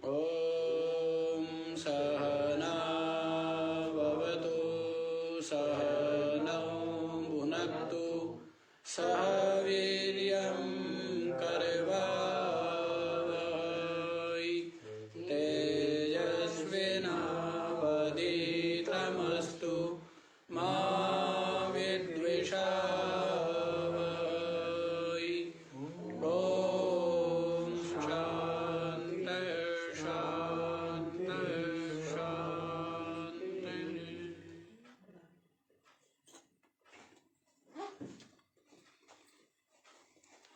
ॐ सहना भवतु सहनौ भुनक्तु सह वीर्यं करवावहै तेजस्विनावधीतमस्तु मा विद्विषावहै। ॐ शान्ति शान्ति शान्ति।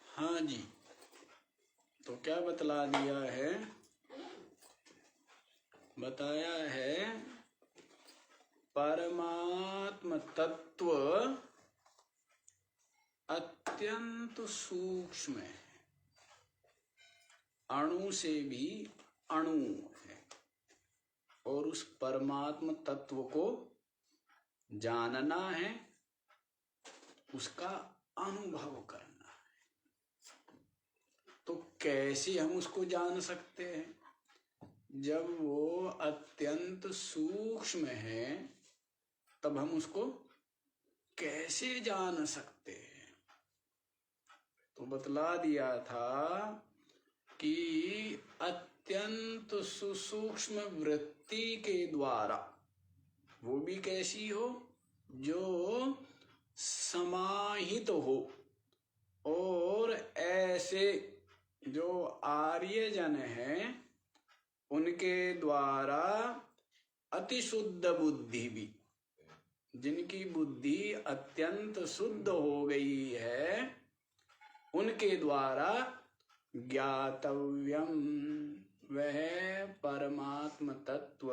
हाँ जी, तो क्या बतला दिया है? बताया है परमात्म तत्व अत्यंत सूक्ष्म है, अणु से भी अणु है, और उस परमात्म तत्व को जानना है, उसका अनुभव करना है। तो कैसे हम उसको जान सकते हैं? जब वो अत्यंत सूक्ष्म है तब हम उसको कैसे जान सकते हैं? तो बतला दिया था कि अत्यंत सूक्ष्म वृत्ति के द्वारा, वो भी कैसी हो? जो समाहित हो, और ऐसे जो आर्यजन हैं उनके द्वारा अति शुद्ध बुद्धि भी, जिनकी बुद्धि अत्यंत शुद्ध हो गई है, उनके द्वारा ज्ञातव्यम, वह परमात्म तत्व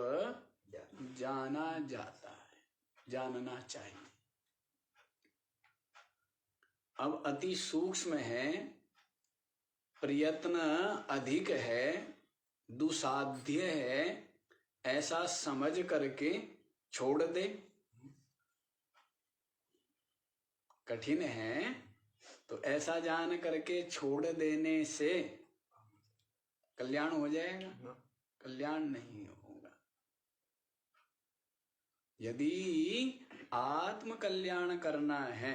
जाना जाता है, जानना चाहिए। अब अति सूक्ष्म है, प्रयत्न अधिक है, दुसाध्य है, ऐसा समझ करके छोड़ दे। कठिन है, तो ऐसा जान करके छोड़ देने से कल्याण हो जाएगा? कल्याण नहीं होगा। यदि आत्म कल्याण करना है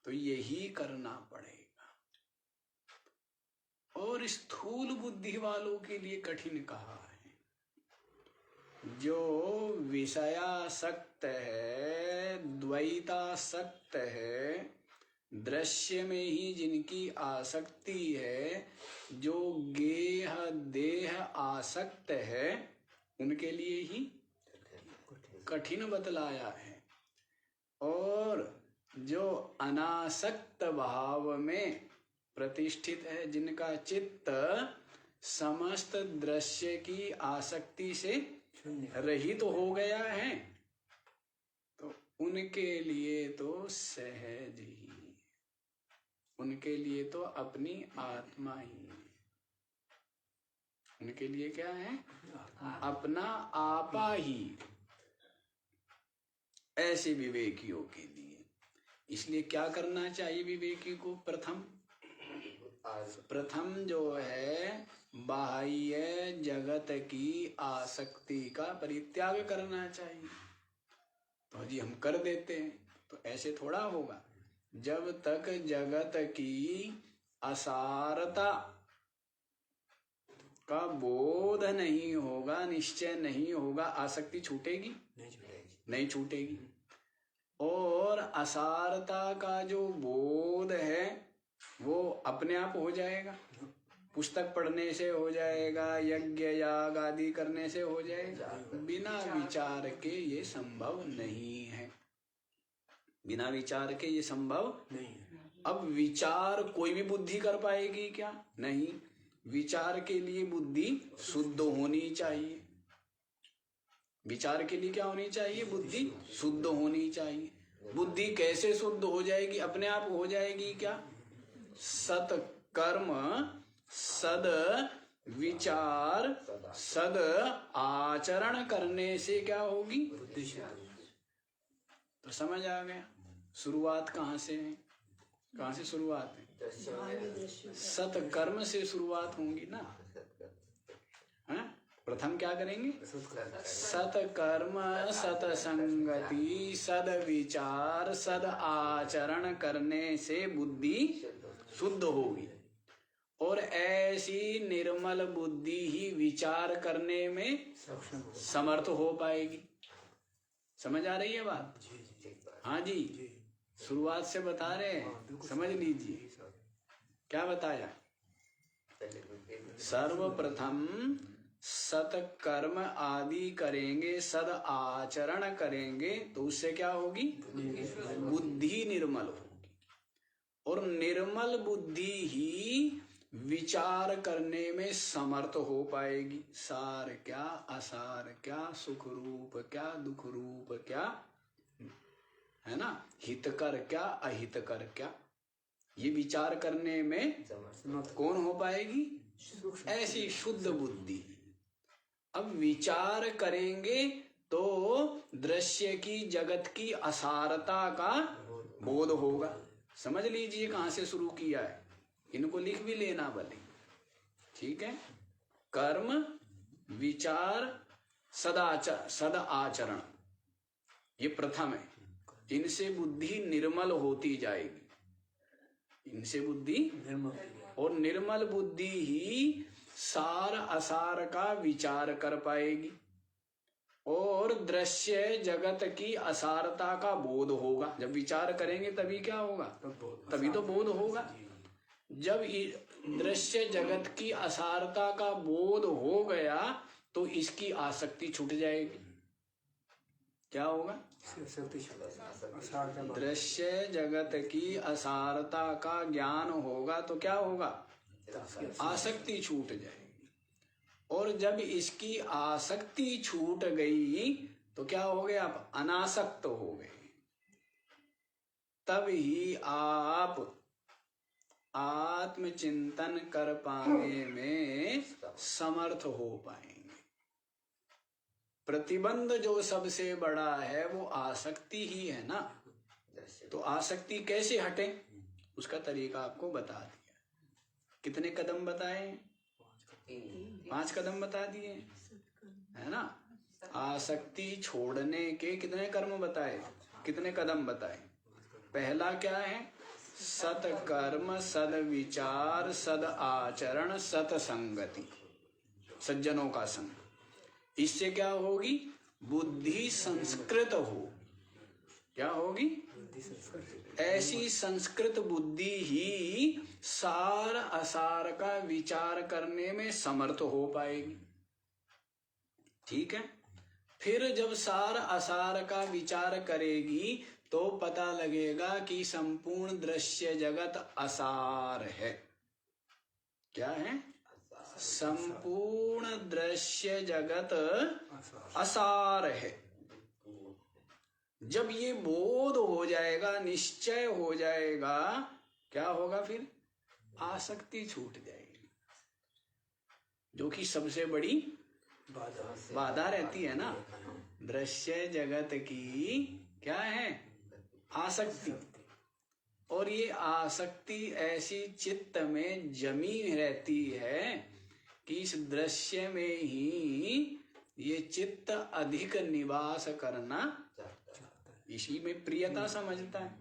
तो यही करना पड़ेगा। और स्थूल बुद्धि वालों के लिए कठिन कहा है। जो विषयासक्त है, द्वैतासक्त है, दृश्य में ही जिनकी आसक्ति है, जो गेह देह आसक्त है, उनके लिए ही कठिन बतलाया है। और जो अनासक्त भाव में प्रतिष्ठित है, जिनका चित्त समस्त दृश्य की आसक्ति से रहित तो हो गया है, तो उनके लिए तो सहज ही, उनके लिए तो अपनी आत्मा ही है। उनके लिए क्या है? अपना आपा ही। ऐसे विवेकियों के लिए इसलिए क्या करना चाहिए विवेकी को? प्रथम जो है बाह्य जगत की आसक्ति का परित्याग करना चाहिए। तो जी हम कर देते हैं, तो ऐसे थोड़ा होगा। जब तक जगत की असारता का बोध नहीं होगा, निश्चय नहीं होगा, आसक्ति छूटेगी? नहीं छूटेगी। और असारता का जो बोध है वो अपने आप हो जाएगा। पुस्तक पढ़ने से हो जाएगा, यज्ञ याग आदि करने से हो जाएगा। बिना विचार के ये संभव नहीं है। बिना विचार के ये संभव नहीं है। अब विचार कोई भी बुद्धि कर पाएगी क्या? नहीं। विचार के लिए बुद्धि शुद्ध होनी चाहिए। विचार के लिए क्या होनी चाहिए? बुद्धि शुद्ध होनी चाहिए। बुद्धि कैसे शुद्ध हो जाएगी? अपने आप हो जाएगी क्या? सत कर्म, सद विचार, सद आचरण करने से क्या होगी? तो समझ आ गया शुरुआत कहाँ से है? कहाँ से शुरुआत है? सत्कर्म से शुरुआत होंगी ना। हाँ? प्रथम क्या करेंगे? सत्कर्म, सत्संगति, सद्विचार, सद आचरण करने से बुद्धि शुद्ध होगी। और ऐसी निर्मल बुद्धि ही विचार करने में समर्थ हो पाएगी। समझ आ रही है बात? हाँ जी, शुरुआत से बता रहे हैं, समझ लीजिए। क्या बताया? सर्वप्रथम सत्कर्म आदि करेंगे, सद आचरण करेंगे, तो उससे क्या होगी? बुद्धि निर्मल होगी। और निर्मल बुद्धि ही विचार करने में समर्थ हो पाएगी। सार क्या, असार क्या, सुख रूप क्या, दुख रूप क्या, है ना, हितकर क्या, अहितकर क्या, ये विचार करने में कौन हो पाएगी? ऐसी शुद्ध बुद्धि। अब विचार करेंगे तो दृश्य की, जगत की असारता का बोध होगा। समझ लीजिए कहां से शुरू किया है, इनको लिख भी लेना भले, ठीक है। कर्म, विचार, सद आचरण, ये प्रथम है। इनसे बुद्धि निर्मल होती जाएगी, इनसे बुद्धि निर्मल, और निर्मल बुद्धि ही सार असार का विचार कर पाएगी। और दृश्य जगत की असारता का बोध होगा। जब विचार करेंगे तभी क्या होगा? तभी तो बोध होगा। जब दृश्य जगत की असारता का बोध हो गया तो इसकी आसक्ति छूट जाएगी। क्या होगा? दृश्य जगत की असारता का ज्ञान होगा तो क्या होगा? आसक्ति छूट जाएगी। और जब इसकी आसक्ति छूट गई तो क्या हो गया? आप अनासक्त हो गए। तब ही आप आत्मचिंतन कर पाने में समर्थ हो पाएंगे। प्रतिबंध जो सबसे बड़ा है वो आसक्ति ही है ना। तो आसक्ति कैसे हटे, उसका तरीका आपको बता दिया। कितने कदम बताए? 5 कदम बता दिए, है ना। आसक्ति छोड़ने के कितने कर्म बताए, कितने कदम बताए? पहला क्या है? सत्कर्म, सद विचार, सद आचरण, सत्संगति, सज्जनों का संग। इससे क्या होगी? बुद्धि संस्कृत हो। क्या होगी? ऐसी संस्कृत बुद्धि ही सार असार का विचार करने में समर्थ हो पाएगी। ठीक है। फिर जब सार असार का विचार करेगी तो पता लगेगा कि संपूर्ण दृश्य जगत असार है। क्या है? संपूर्ण दृश्य जगत असार है। जब ये बोध हो जाएगा, निश्चय हो जाएगा, क्या होगा फिर? आसक्ति छूट जाएगी, जो कि सबसे बड़ी बाधा रहती है ना। दृश्य जगत की क्या है? आसक्ति। और ये आसक्ति ऐसी चित्त में जमी रहती है कि इस दृश्य में ही ये चित्त अधिक निवास करना, इसी में प्रियता समझता है।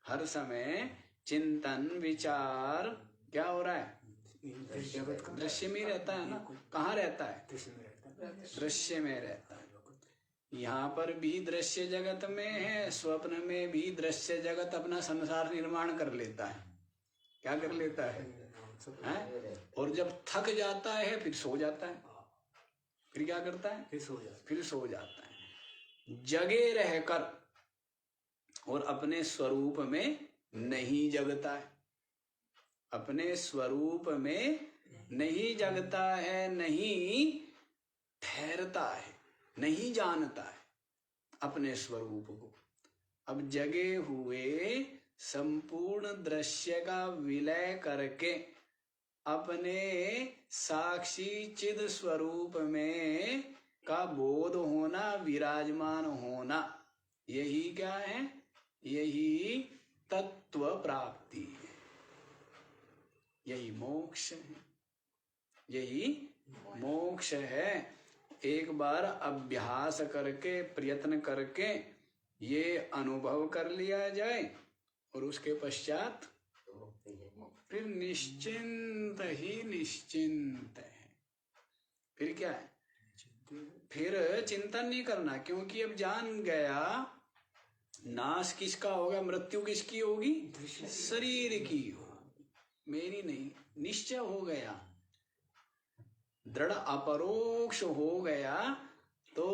हर समय चिंतन विचार क्या हो रहा है? दृश्य में रहता है ना। कहाँ रहता है? दृश्य में रहता है। यहाँ पर भी दृश्य जगत में है, स्वप्न में भी दृश्य जगत अपना संसार निर्माण कर लेता है। क्या कर लेता है? और जब थक जाता है फिर सो जाता है। फिर क्या करता है? फिर सो जाता है। जगे रहकर और अपने स्वरूप में नहीं जगता है। अपने स्वरूप में नहीं जगता है, नहीं ठहरता है, नहीं जानता है अपने स्वरूप को। अब जगे हुए संपूर्ण दृश्य का विलय करके अपने साक्षी चिद स्वरूप में का बोध होना, विराजमान होना, यही क्या है? यही तत्व प्राप्ति है। यही मोक्ष है, यही मोक्ष है। एक बार अभ्यास करके प्रयत्न करके ये अनुभव कर लिया जाए और उसके पश्चात फिर निश्चिंत ही निश्चिंत है। फिर क्या है, फिर चिंतन नहीं करना, क्योंकि अब जान गया नाश किसका होगा, मृत्यु किसकी होगी, शरीर की होगी, मेरी नहीं। निश्चय हो गया, दृढ़ अपरोक्ष हो गया, तो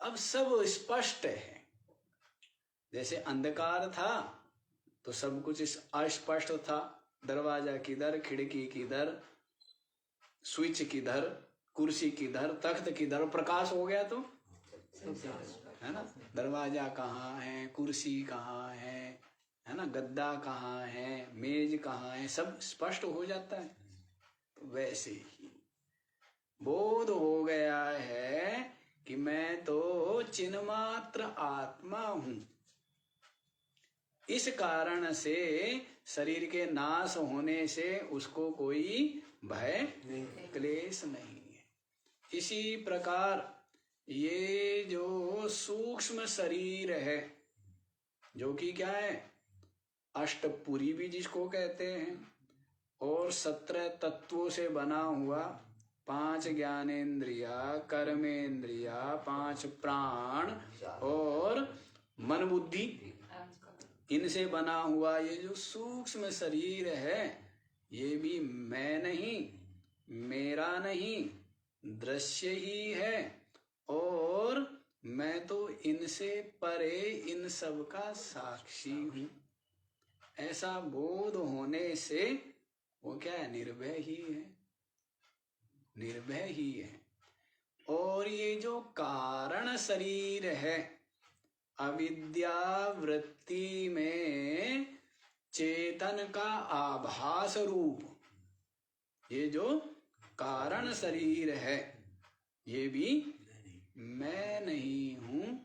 अब सब स्पष्ट है। जैसे अंधकार था तो सब कुछ अस्पष्ट था, दरवाजा किधर, खिड़की किधर, स्विच किधर, कुर्सी किधर, तख्त किधर, प्रकाश हो गया तो है ना, दरवाजा कहाँ है, कुर्सी कहाँ है ना, गद्दा कहाँ है, मेज कहाँ है, सब स्पष्ट हो जाता है। तो वैसे ही बोध हो गया है कि मैं तो चिन्मात्र आत्मा हूं। इस कारण से शरीर के नाश होने से उसको कोई भय क्लेश नहीं है। इसी प्रकार ये जो सूक्ष्म शरीर है, जो कि क्या है, अष्टपुरी भी जिसको कहते हैं, और 17 तत्वों से बना हुआ, 5 ज्ञानेन्द्रिया, कर्मेंद्रिया, 5 प्राण और मन बुद्धि, इनसे बना हुआ ये जो सूक्ष्म शरीर है, ये भी मैं नहीं, मेरा नहीं, दृश्य ही है, और मैं तो इनसे परे इन सब का साक्षी हूं। ऐसा बोध होने से वो क्या है, निर्भय ही है, निर्भय ही है। और ये जो कारण शरीर है, अविद्या वृत्ति में चेतन का आभास रूप, ये जो कारण शरीर है, ये भी मैं नहीं हूं,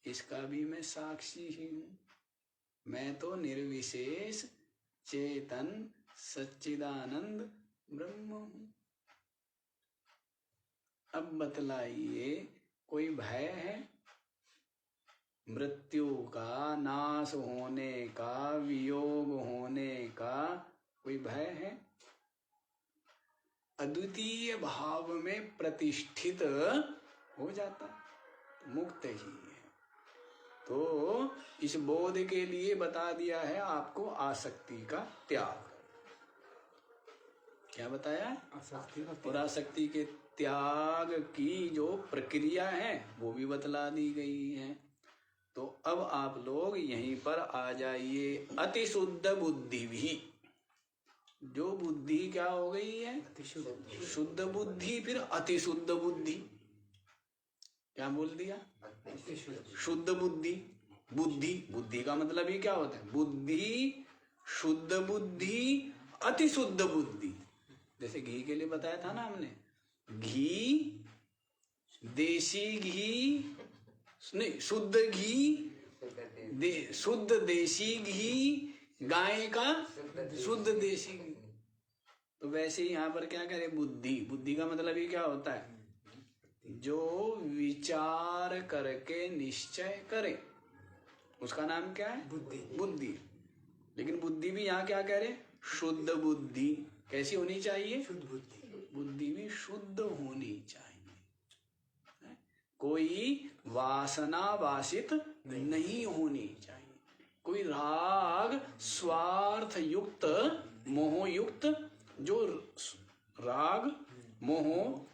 इसका भी मैं साक्षी ही हूं। मैं तो निर्विशेष चेतन सच्चिदानंद ब्रह्म हूं। अब बतलाइए, कोई भय है मृत्यु का, नाश होने का, वियोग होने का कोई भय है? अद्वितीय भाव में प्रतिष्ठित हो जाता, मुक्त ही है। तो इस बोध के लिए बता दिया है आपको आसक्ति का त्याग। क्या बताया? आसक्ति का त्याग। और आसक्ति के त्याग की जो प्रक्रिया है वो भी बतला दी गई है। तो अब आप लोग यहीं पर आ जाइए। अति शुद्ध बुद्धि भी, जो बुद्धि क्या हो गई है, शुद्ध बुद्धि, फिर अति शुद्ध बुद्धि। क्या बोल दिया? शुद्ध बुद्धि। बुद्धि, बुद्धि का मतलब ही क्या होता है, बुद्धि, शुद्ध बुद्धि, अति शुद्ध बुद्धि। जैसे घी के लिए बताया था ना हमने, घी, देसी घी नहीं, शुद्ध घी, शुद्ध देसी घी, गाय का शुद्ध देसी घी। तो वैसे ही यहाँ पर क्या करें, बुद्धि। बुद्धि का मतलब ही क्या होता है, जो विचार करके निश्चय करे, उसका नाम क्या है, बुद्धि। बुद्धि। लेकिन बुद्धि भी यहाँ क्या कह रहे, शुद्ध बुद्धि। कैसी होनी चाहिए, शुद्ध बुद्धि। बुद्धि भी शुद्ध होनी चाहिए, कोई वासना वासित नहीं होनी चाहिए, कोई राग स्वार्थ युक्त मोह युक्त, जो राग मोह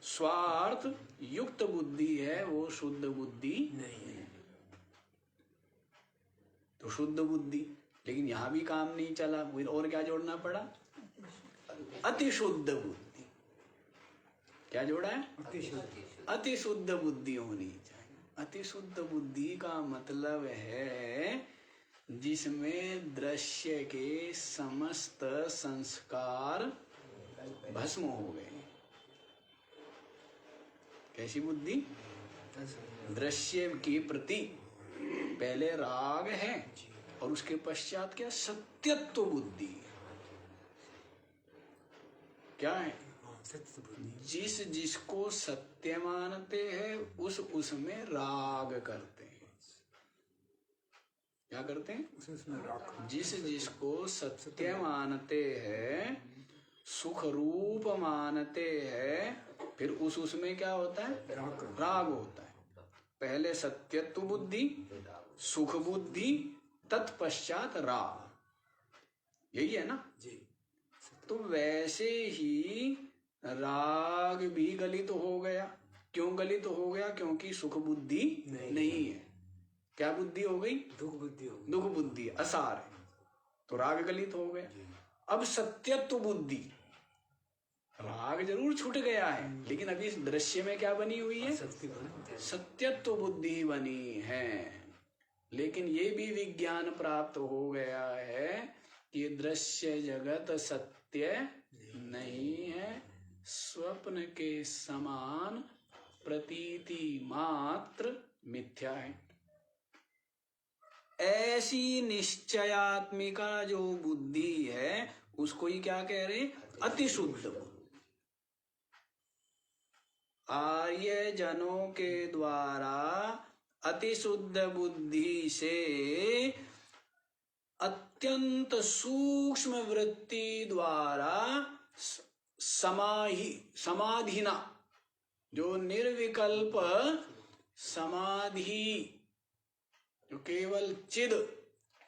स्वार्थ युक्त बुद्धि है वो शुद्ध बुद्धि नहीं है। तो शुद्ध बुद्धि, लेकिन यहां भी काम नहीं चला, और क्या जोड़ना पड़ा, अति शुद्ध बुद्धि। क्या जोड़ा है, अति शुद्ध बुद्धि होनी चाहिए। अति शुद्ध बुद्धि का मतलब है जिसमें दृश्य के समस्त संस्कार भस्म हो गए। कैसी बुद्धि, दृश्य के प्रति पहले राग है और उसके पश्चात क्या, सत्यत्व बुद्धि। क्या है? जिस जिसको सत्य मानते हैं उसमें राग करते हैं। क्या करते हैं? जिस जिसको सत्य मानते हैं, सुख रूप मानते हैं, फिर उसमें क्या होता है? राग होता है। पहले सत्यत्व बुद्धि, सुख बुद्धि, तत्पश्चात राग, यही है ना जी। तो वैसे ही राग भी गलित हो गया। क्यों गलित हो गया? क्योंकि सुख बुद्धि नहीं है। क्या बुद्धि हो गई? दुख बुद्धि हो गई। दुख बुद्धि असार है, तो राग गलित हो गया। अब सत्यत्व बुद्धि, राग जरूर छूट गया है, लेकिन अभी इस दृश्य में क्या बनी हुई है? सत्यत्व बुद्धि बनी है। लेकिन ये भी विज्ञान प्राप्त हो गया है कि दृश्य जगत सत्य नहीं है, स्वप्न के समान प्रतीति मात्र मिथ्या है। ऐसी निश्चयात्मिका जो बुद्धि है उसको ही क्या कह रहे? अतिशुद्ध बुद्धि। आर्य जनों के द्वारा अतिशुद्ध बुद्धि से अत्यंत सूक्ष्म वृत्ति द्वारा समाधिना, जो निर्विकल्प समाधि, जो केवल चिद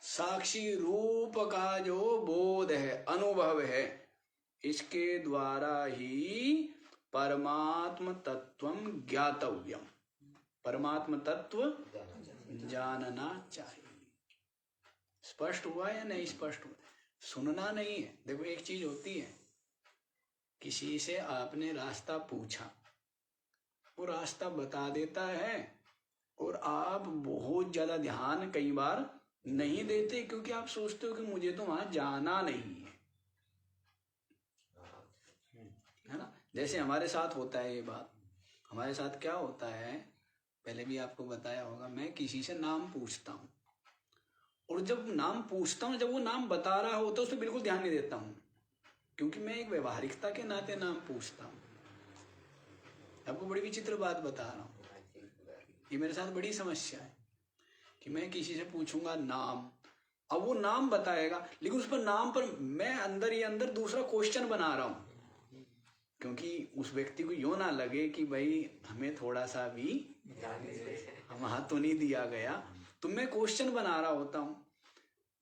साक्षी रूप का जो बोध है, अनुभव है, इसके द्वारा ही परमात्म तत्वम ज्ञातव्यम, परमात्म तत्व जानना चाहिए। स्पष्ट हुआ या नहीं स्पष्ट हुआ? सुनना नहीं है। देखो एक चीज होती है, किसी से आपने रास्ता पूछा, वो रास्ता बता देता है और आप बहुत ज्यादा ध्यान कई बार नहीं देते, क्योंकि आप सोचते हो कि मुझे तो वहां जाना नहीं है ना। जैसे हमारे साथ होता है ये बात। हमारे साथ क्या होता है, पहले भी आपको बताया होगा, मैं किसी से नाम पूछता हूँ और जब नाम पूछता हूँ, जब वो नाम बता रहा होता है उस पर बिल्कुल ध्यान नहीं देता हूँ, क्योंकि मैं एक व्यवहारिकता के नाते नाम पूछता हूँ। आपको बड़ी विचित्र बात बता रहा हूँ, ये मेरे साथ बड़ी समस्या है कि मैं किसी से पूछूंगा नाम, अब वो नाम बताएगा लेकिन उस पर नाम पर मैं अंदर ही अंदर दूसरा क्वेश्चन बना रहा हूँ, क्योंकि उस व्यक्ति को यूं ना लगे कि भाई हमें थोड़ा सा भी हम हाथ तो नहीं दिया गया, तो मैं क्वेश्चन बना रहा होता हूँ।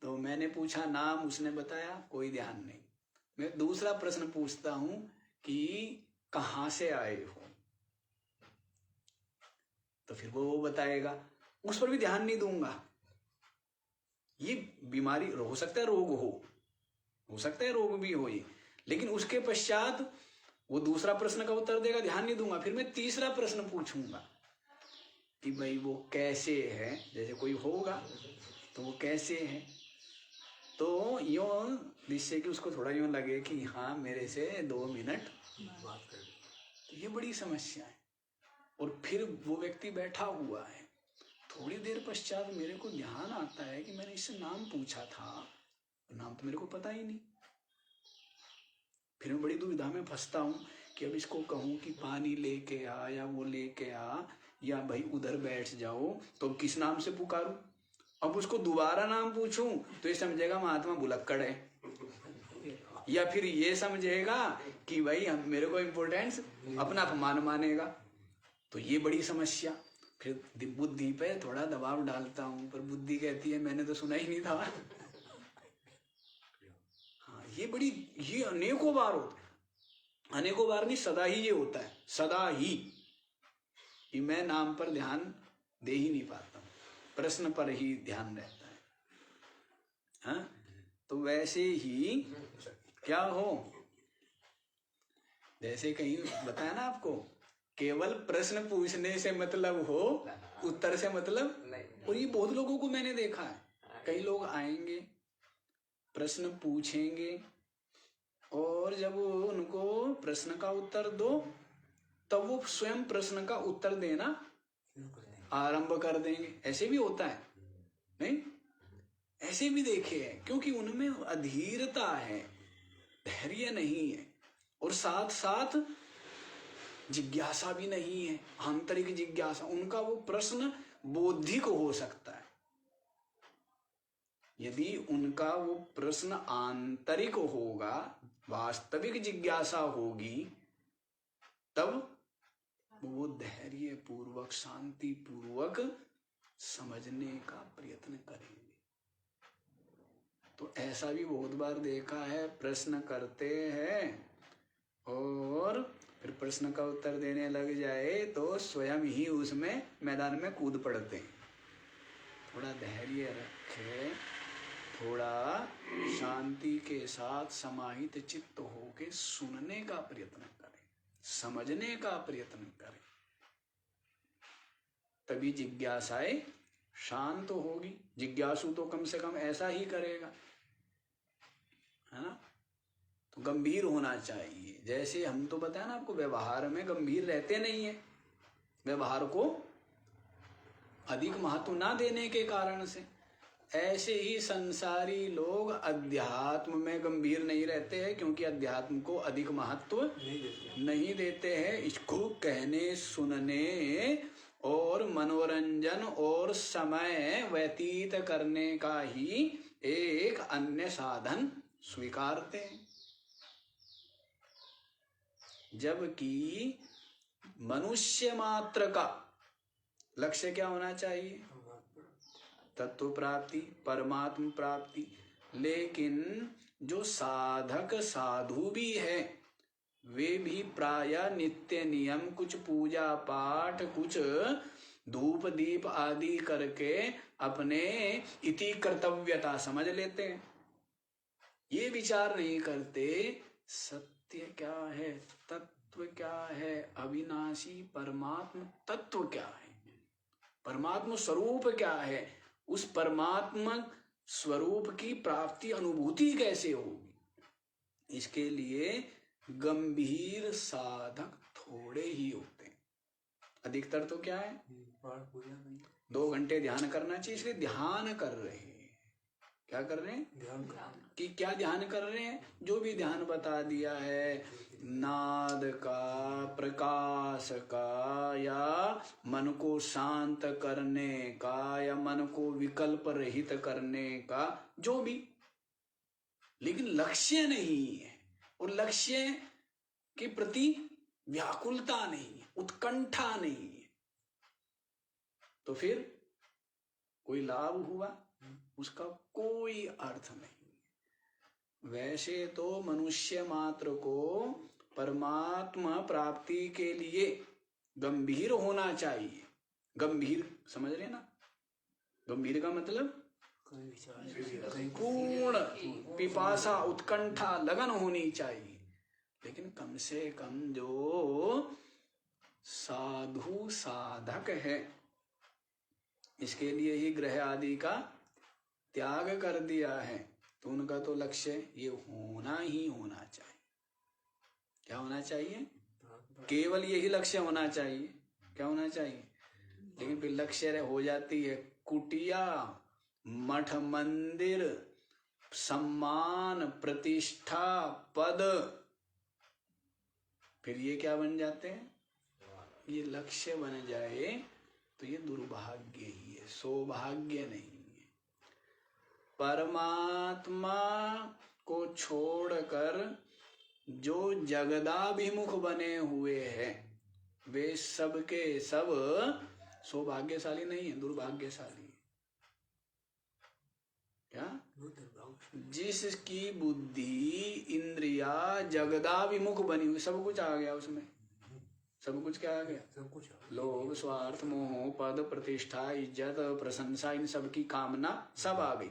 तो मैंने पूछा नाम, उसने बताया, कोई ध्यान नहीं। मैं दूसरा प्रश्न पूछता हूँ कि कहाँ से आए हो, तो फिर वो बताएगा, उस पर भी ध्यान नहीं दूंगा। ये बीमारी हो सकता है, रोग हो सकता है रोग भी हो ये, लेकिन उसके पश्चात वो दूसरा प्रश्न का उत्तर देगा, ध्यान नहीं दूंगा। फिर मैं तीसरा प्रश्न पूछूंगा कि भाई वो कैसे है, जैसे कोई होगा तो वो कैसे है, तो यूं जिससे कि उसको थोड़ा यूं लगे कि हाँ मेरे से 2 मिनट बात कर। तो ये बड़ी समस्या है। और फिर वो व्यक्ति बैठा हुआ है, थोड़ी देर पश्चात मेरे को ध्यान आता है कि मैंने इससे नाम पूछा था, नाम तो मेरे को पता ही नहीं। फिर मैं बड़ी दुविधा में फंसता हूँ कि अब इसको कहूँ कि पानी लेके आ या वो लेके आ, या भाई उधर बैठ जाओ, तो किस नाम से पुकारूं। अब उसको दोबारा नाम पूछूं तो ये समझेगा महात्मा भुलक्कड़ है, या फिर ये समझेगा कि भाई हम मेरे को इम्पोर्टेंस अपना अपमान मानेगा। तो ये बड़ी समस्या। फिर बुद्धि पे थोड़ा दबाव डालता हूँ, पर बुद्धि कहती है मैंने तो सुना ही नहीं था। हाँ, ये अनेकों बार होता है, अनेकों बार नहीं, सदा ही ये होता है, सदा ही कि मैं नाम पर ध्यान दे ही नहीं पाता, प्रश्न पर ही ध्यान रहता है। हाँ, तो वैसे ही क्या हो, जैसे कहीं बताया ना आपको, केवल प्रश्न पूछने से मतलब हो, उत्तर से मतलब नहीं। और ये बहुत लोगों को मैंने देखा है, कई लोग आएंगे, प्रश्न पूछेंगे, और जब उनको प्रश्न का उत्तर दो तब वो स्वयं प्रश्न का उत्तर देना आरंभ कर देंगे। ऐसे भी होता है, नहीं ऐसे भी देखे हैं, क्योंकि उनमें अधीरता है, धैर्य नहीं है। और साथ साथ जिज्ञासा भी नहीं है, आंतरिक जिज्ञासा। उनका वो प्रश्न बौद्धिक हो सकता है, यदि उनका वो प्रश्न आंतरिक होगा, वास्तविक जिज्ञासा होगी, तब वो धैर्य पूर्वक, शांति पूर्वक समझने का प्रयत्न करेंगे। तो ऐसा भी बहुत बार देखा है, प्रश्न करते हैं और फिर प्रश्न का उत्तर देने लग जाए तो स्वयं ही उसमें मैदान में कूद पड़ते हैं। थोड़ा धैर्य रखे, थोड़ा शांति के साथ समाहित चित्त होके सुनने का प्रयत्न करें, समझने का प्रयत्न करें, तभी जिज्ञासाएं शांत होगी। जिज्ञासु तो कम से कम ऐसा ही करेगा, है ना। तो गंभीर होना चाहिए। जैसे हम तो बताया ना आपको, व्यवहार में गंभीर रहते नहीं है, व्यवहार को अधिक महत्व ना देने के कारण से। ऐसे ही संसारी लोग अध्यात्म में गंभीर नहीं रहते हैं, क्योंकि अध्यात्म को अधिक महत्व नहीं देते हैं। इसको कहने, सुनने और मनोरंजन और समय व्यतीत करने का ही एक अन्य साधन स्वीकारते हैं। जबकि मनुष्य मात्र का लक्ष्य क्या होना चाहिए? तत्व प्राप्ति, परमात्म प्राप्ति। लेकिन जो साधक साधु भी है, वे भी प्रायः नित्य नियम, कुछ पूजा पाठ, कुछ धूप दीप आदि करके अपने इति कर्तव्यता समझ लेते हैं। ये विचार नहीं करते सत्य क्या है, तत्व क्या है, अविनाशी परमात्म तत्व क्या है, परमात्म स्वरूप क्या है, उस परमात्मा स्वरूप की प्राप्ति, अनुभूति कैसे होगी। इसके लिए गंभीर साधक थोड़े ही होते हैं। अधिकतर तो क्या है, 2 घंटे ध्यान करना चाहिए, इसलिए ध्यान कर रहे हैं। क्या कर रहे हैं? ध्यान कि क्या ध्यान कर रहे हैं? जो भी ध्यान बता दिया है, नाद का, प्रकाश का, या मन को शांत करने का, या मन को विकल्प रहित करने का, जो भी, लेकिन लक्ष्य नहीं है, और लक्ष्य के प्रति व्याकुलता नहीं है, उत्कंठा नहीं है, तो फिर कोई लाभ हुआ? उसका कोई अर्थ नहीं। वैसे तो मनुष्य मात्र को परमात्मा प्राप्ति के लिए गंभीर होना चाहिए। गंभीर समझ रहे ना? गंभीर का मतलब पूर्ण पिपासा, उत्कंठा, लगन होनी चाहिए। लेकिन कम से कम जो साधु साधक है, इसके लिए ही ग्रह आदि का त्याग कर दिया है, तो उनका तो लक्ष्य ये होना ही होना चाहिए। क्या होना चाहिए? केवल यही लक्ष्य होना चाहिए। क्या होना चाहिए? लेकिन फिर लक्ष्य हो जाती है कुटिया, मठ मंदिर, सम्मान, प्रतिष्ठा, पद। फिर ये क्या बन जाते हैं? ये लक्ष्य बन जाए तो ये दुर्भाग्य ही है, सौभाग्य नहीं है। परमात्मा को छोड़कर जो जगदाभिमुख बने हुए हैं, वे सब के सब सौभाग्यशाली नहीं है, दुर्भाग्यशाली है। क्या? जिसकी बुद्धि, इंद्रिया जगदाभिमुख बनी हुई, सब कुछ आ गया उसमें। सब कुछ क्या आ गया? सब कुछ। लोभ, स्वार्थ, मोह, पद, प्रतिष्ठा, इज्जत, प्रशंसा, इन सब की कामना सब आ गई।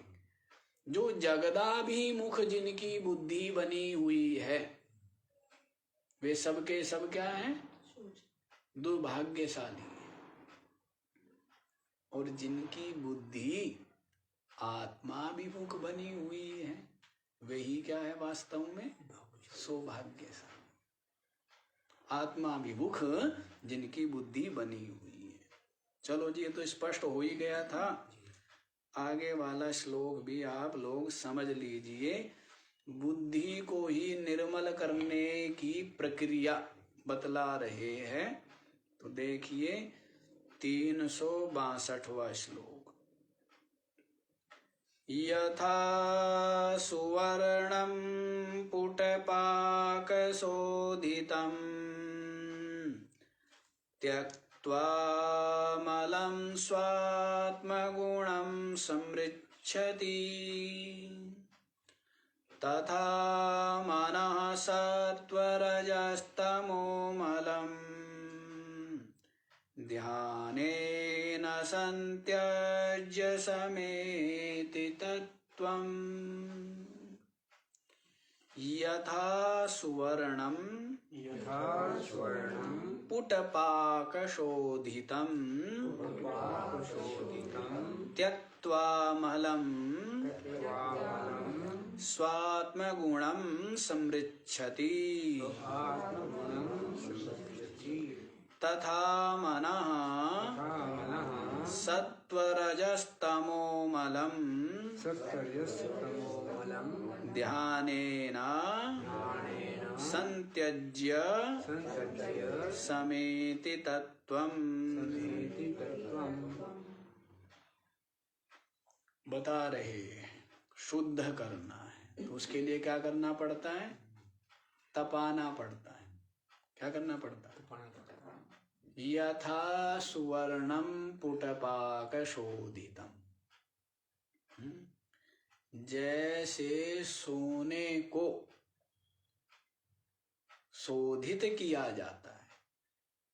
जो जगदाभिमुख जिनकी बुद्धि बनी हुई है, वे सब के सब क्या हैं? दुर्भाग्यशाली। और जिनकी बुद्धि आत्माभिमुख बनी हुई है, वही क्या है वास्तव में? सौभाग्यशाली। आत्माभिमुख जिनकी बुद्धि बनी हुई है। चलो जी, ये तो स्पष्ट हो ही गया था। आगे वाला श्लोक भी आप लोग समझ लीजिए। बुद्धि को ही निर्मल करने की प्रक्रिया बतला रहे हैं। तो देखिए 362वां श्लोक। यथा सुवर्णं पुटपाकशोधितं त्यक्त्वा मलं स्वात्मगुणं संमृच्छति तथा मनः सत्वरजस्तमो मलं ध्यानेन संत्यज्य समेति तत्त्वम्। यथा सुवर्णं पुटपाकशोधितं त्यक्त्वा मलं स्वात्मगुणं संमृच्छति तथा मनः सत्वरजस्तमो मलं ध्यानेन संत्यज्य समेति तत्त्वम्। बता रहे शुद्ध करना है तो उसके लिए क्या करना पड़ता है? तपाना पड़ता है। क्या करना पड़ता है? यथा सुवर्णम पुटपाकशोधितम, जैसे सोने को शोधित किया जाता है,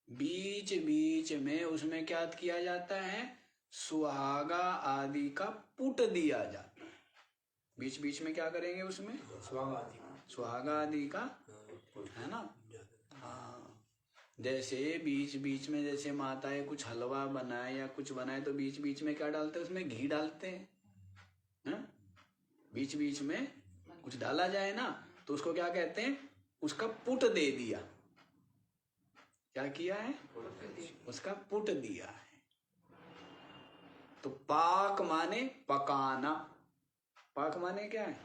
बीच बीच में उसमें क्या किया जाता है? सुहागा आदि का पुट दिया जाता है। बीच बीच में क्या करेंगे उसमें? सुहागा आदि का, है ना? हाँ, जैसे बीच बीच में जैसे माताएं कुछ हलवा बनाए या कुछ बनाए तो बीच बीच में क्या डालते हैं? उसमें घी डालते हैं, है? बीच बीच में कुछ डाला जाए ना तो उसको क्या कहते हैं? उसका पुट दे दिया। क्या किया है? उसका पुट दिया है। तो पाक माने पकाना। पाक माने क्या है?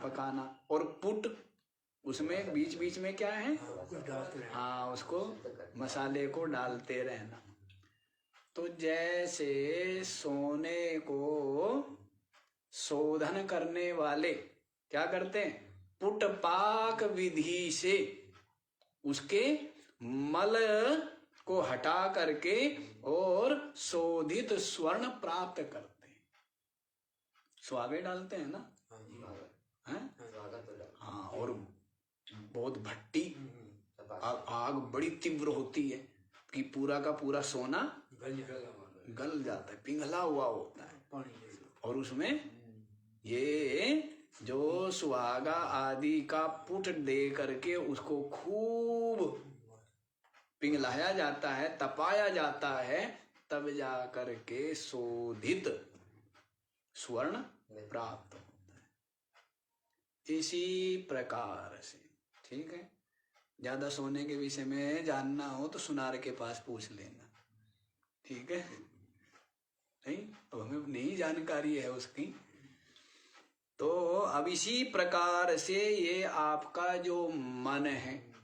पकाना। और पुट उसमें बीच बीच में क्या है? हाँ, उसको मसाले को डालते रहना। तो जैसे सोने को शोधन करने वाले क्या करते हैं? पुट पाक विधि से उसके मल को हटा करके और शोधित स्वर्ण प्राप्त करते हैं। सुहागे डालते हैं ना? हाँ, और बहुत भट्टी आग बड़ी तीव्र होती है कि पूरा का पूरा सोना गल जाता है, पिघला हुआ होता है। और उसमें ये जो सुहागा आदि का पुट दे करके उसको खूब पिघलाया जाता है, तपाया जाता है, तब जा करके शोधित स्वर्ण प्राप्त होता है। इसी प्रकार से, ठीक है? ज्यादा सोने के विषय में जानना हो तो सुनार के पास पूछ लेना, ठीक है? नहीं, अब हमें नहीं जानकारी है उसकी। तो अब इसी प्रकार से ये आपका जो मन है,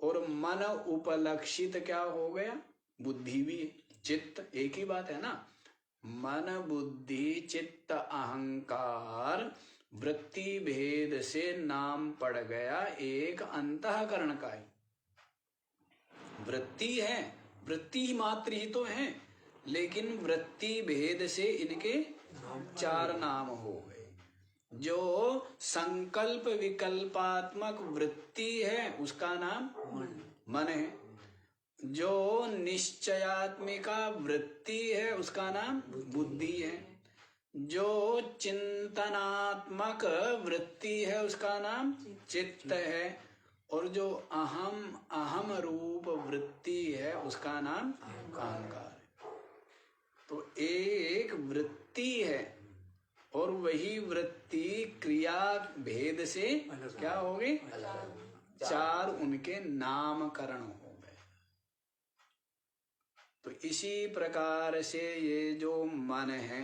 और मन उपलक्षित क्या हो गया? बुद्धि भी, चित्त, एक ही बात है ना? मन, बुद्धि, चित्त, अहंकार, वृत्ति भेद से नाम पड़ गया एक अंतःकरण का ही। वृत्ति है, वृत्ति मात्र ही तो है, लेकिन वृत्ति भेद से इनके 4 नाम हो गए। जो संकल्प विकल्पात्मक वृत्ति है उसका नाम मन है। जो निश्चयात्मिका वृत्ति है उसका नाम बुद्धि है। जो चिंतनात्मक वृत्ति है उसका नाम चित्त है। और जो अहम रूप वृत्ति है उसका नाम अहंकार है। तो एक वृत्ति है और वही वृत्ति क्रिया भेद से क्या हो गई? 4 उनके नामकरण हो गए। तो इसी प्रकार से ये जो मन है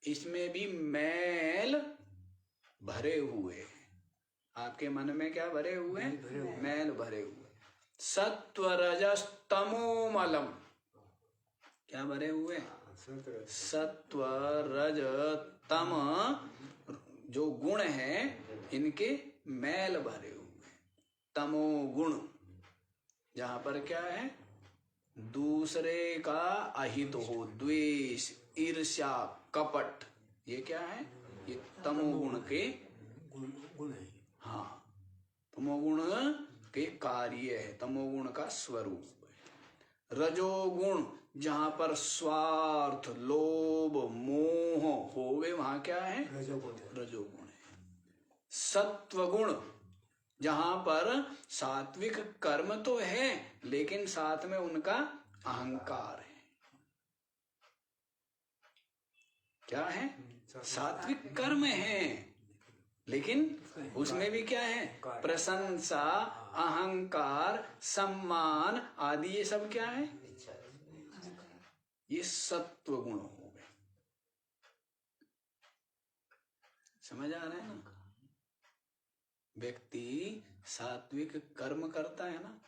इसमें भी मैल भरे हुए हैं। आपके मन में क्या भरे हुए हैं? मैल भरे हुए। सत्व रजस तमो मलम, क्या भरे हुए? सत्व रज तम, जो गुण है इनके मैल भरे हुए। तमो गुण, जहां पर क्या है? दूसरे का अहित हो, द्वेष, ईर्ष्या, कपट, ये क्या है? ये तमोगुण के गुण है। हाँ, तमोगुण के कार्य है, तमोगुण का स्वरूप है। रजोगुण, जहां पर स्वार्थ, लोभ, मोह होवे, वहां क्या है? रजोगुण है। सत्वगुण, जहां पर सात्विक कर्म तो है लेकिन साथ में उनका अहंकार है। क्या है? सात्विक कर्म है लेकिन उसमें भी क्या है? प्रशंसा, अहंकार, सम्मान आदि, ये सब क्या है? ये सत्व गुण हो गए। समझ आ रहा है ना? व्यक्ति सात्विक कर्म करता है ना,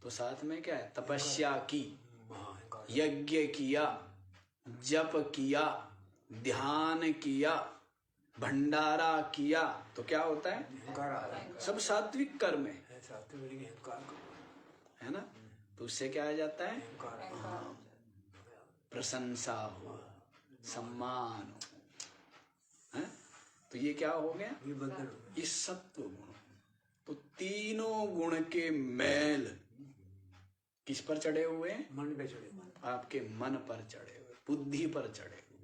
तो साथ में क्या है? तपस्या की, यज्ञ किया, जप किया, ध्यान किया, भंडारा किया, तो क्या होता है? सब सात्विक कर्म है ना? तो उससे क्या आ जाता है? हाँ, प्रशंसा हो, सम्मान हो, है? तो ये क्या हो गया? ये सत्व गुण। तो तीनों गुण के मैल किस पर चढ़े हुए हैं? मन पे चढ़े हुए, आपके मन पर चढ़े हुए, बुद्धि पर चढ़े हुए,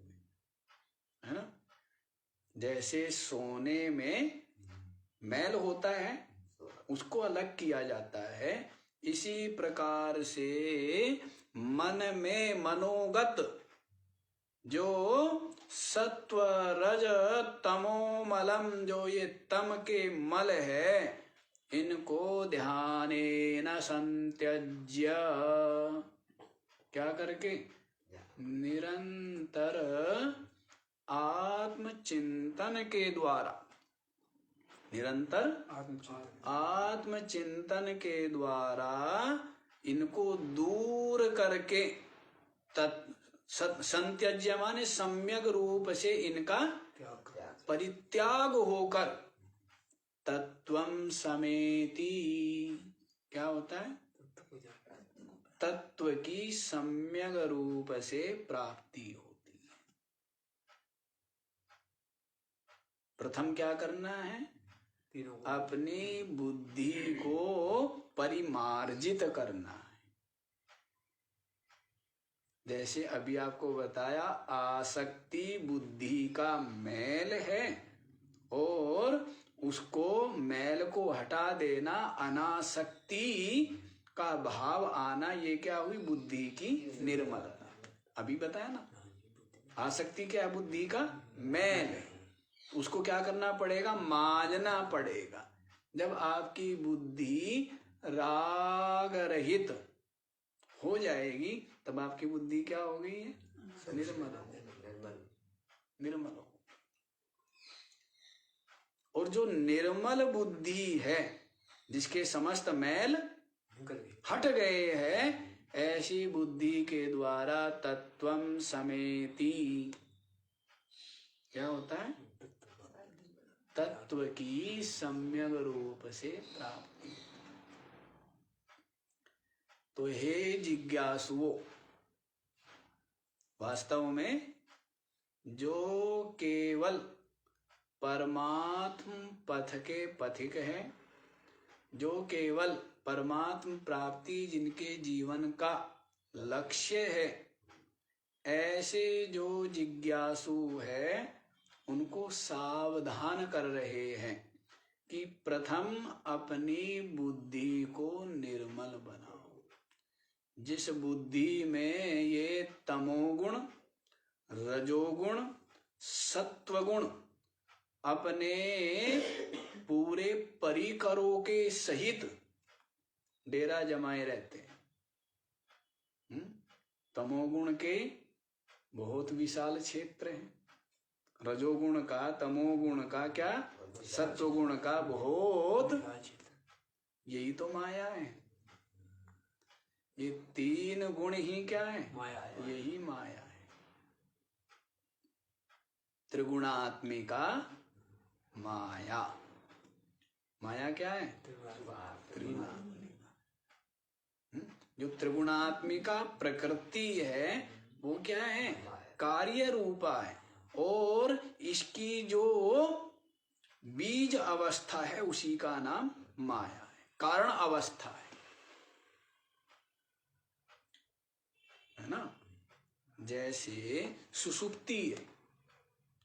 है ना? जैसे सोने में मैल होता है, उसको अलग किया जाता है, इसी प्रकार से मन में मनोगत जो सत्व रज तमो मलम, जो ये तम के मल है, इनको ध्यानेन संत्यज्य, क्या करके? निरंतर आत्मचिंतन के द्वारा, निरंतर आत्मचिंतन के द्वारा इनको दूर करके, संत्यज्य माने सम्यक रूप से इनका परित्याग होकर, तत्वं समेति, क्या होता है? तत्व की सम्यक रूप से प्राप्ति होती है। प्रथम क्या करना है? अपनी बुद्धि को परिमार्जित करना है। जैसे अभी आपको बताया, आसक्ति बुद्धि का मैल है और उसको मैल को हटा देना, अनासक्ति का भाव आना, ये क्या हुई? बुद्धि की निर्मलता। अभी बताया ना, आसक्ति क्या है? बुद्धि का मैल है, उसको क्या करना पड़ेगा? मांजना पड़ेगा। जब आपकी बुद्धि राग रहित हो जाएगी तब आपकी बुद्धि क्या हो गई है? निर्मल हो, निर्मल हो। और जो निर्मल बुद्धि है, जिसके समस्त मैल हट गए हैं, ऐसी बुद्धि के द्वारा तत्वं समेति, क्या होता है? तत्व की सम्यक रूप से प्राप्ति। तो हे जिज्ञासुओं, वास्तव में जो केवल परमात्म पथ के पथिक हैं, जो केवल परमात्म प्राप्ति जिनके जीवन का लक्ष्य है, ऐसे जो जिज्ञासु है, उनको सावधान कर रहे हैं कि प्रथम अपनी बुद्धि को निर्मल बनाओ। जिस बुद्धि में ये तमोगुण, रजोगुण, सत्वगुण अपने पूरे परिकरों के सहित डेरा जमाए रहते हैं, तमोगुण के बहुत विशाल क्षेत्र है, रजोगुण का, तमोगुण का क्या सत्वगुण का बोध, यही तो माया है। ये तीन गुण ही क्या है? माया है। यही माया है। त्रिगुणात्मिका माया। माया क्या है? त्रिगुणात्मिका। जो त्रिगुणात्मिका प्रकृति है वो क्या है? कार्य रूपा है। और इसकी जो बीज अवस्था है उसी का नाम माया है, कारण अवस्था है ना। जैसे सुषुप्ति है,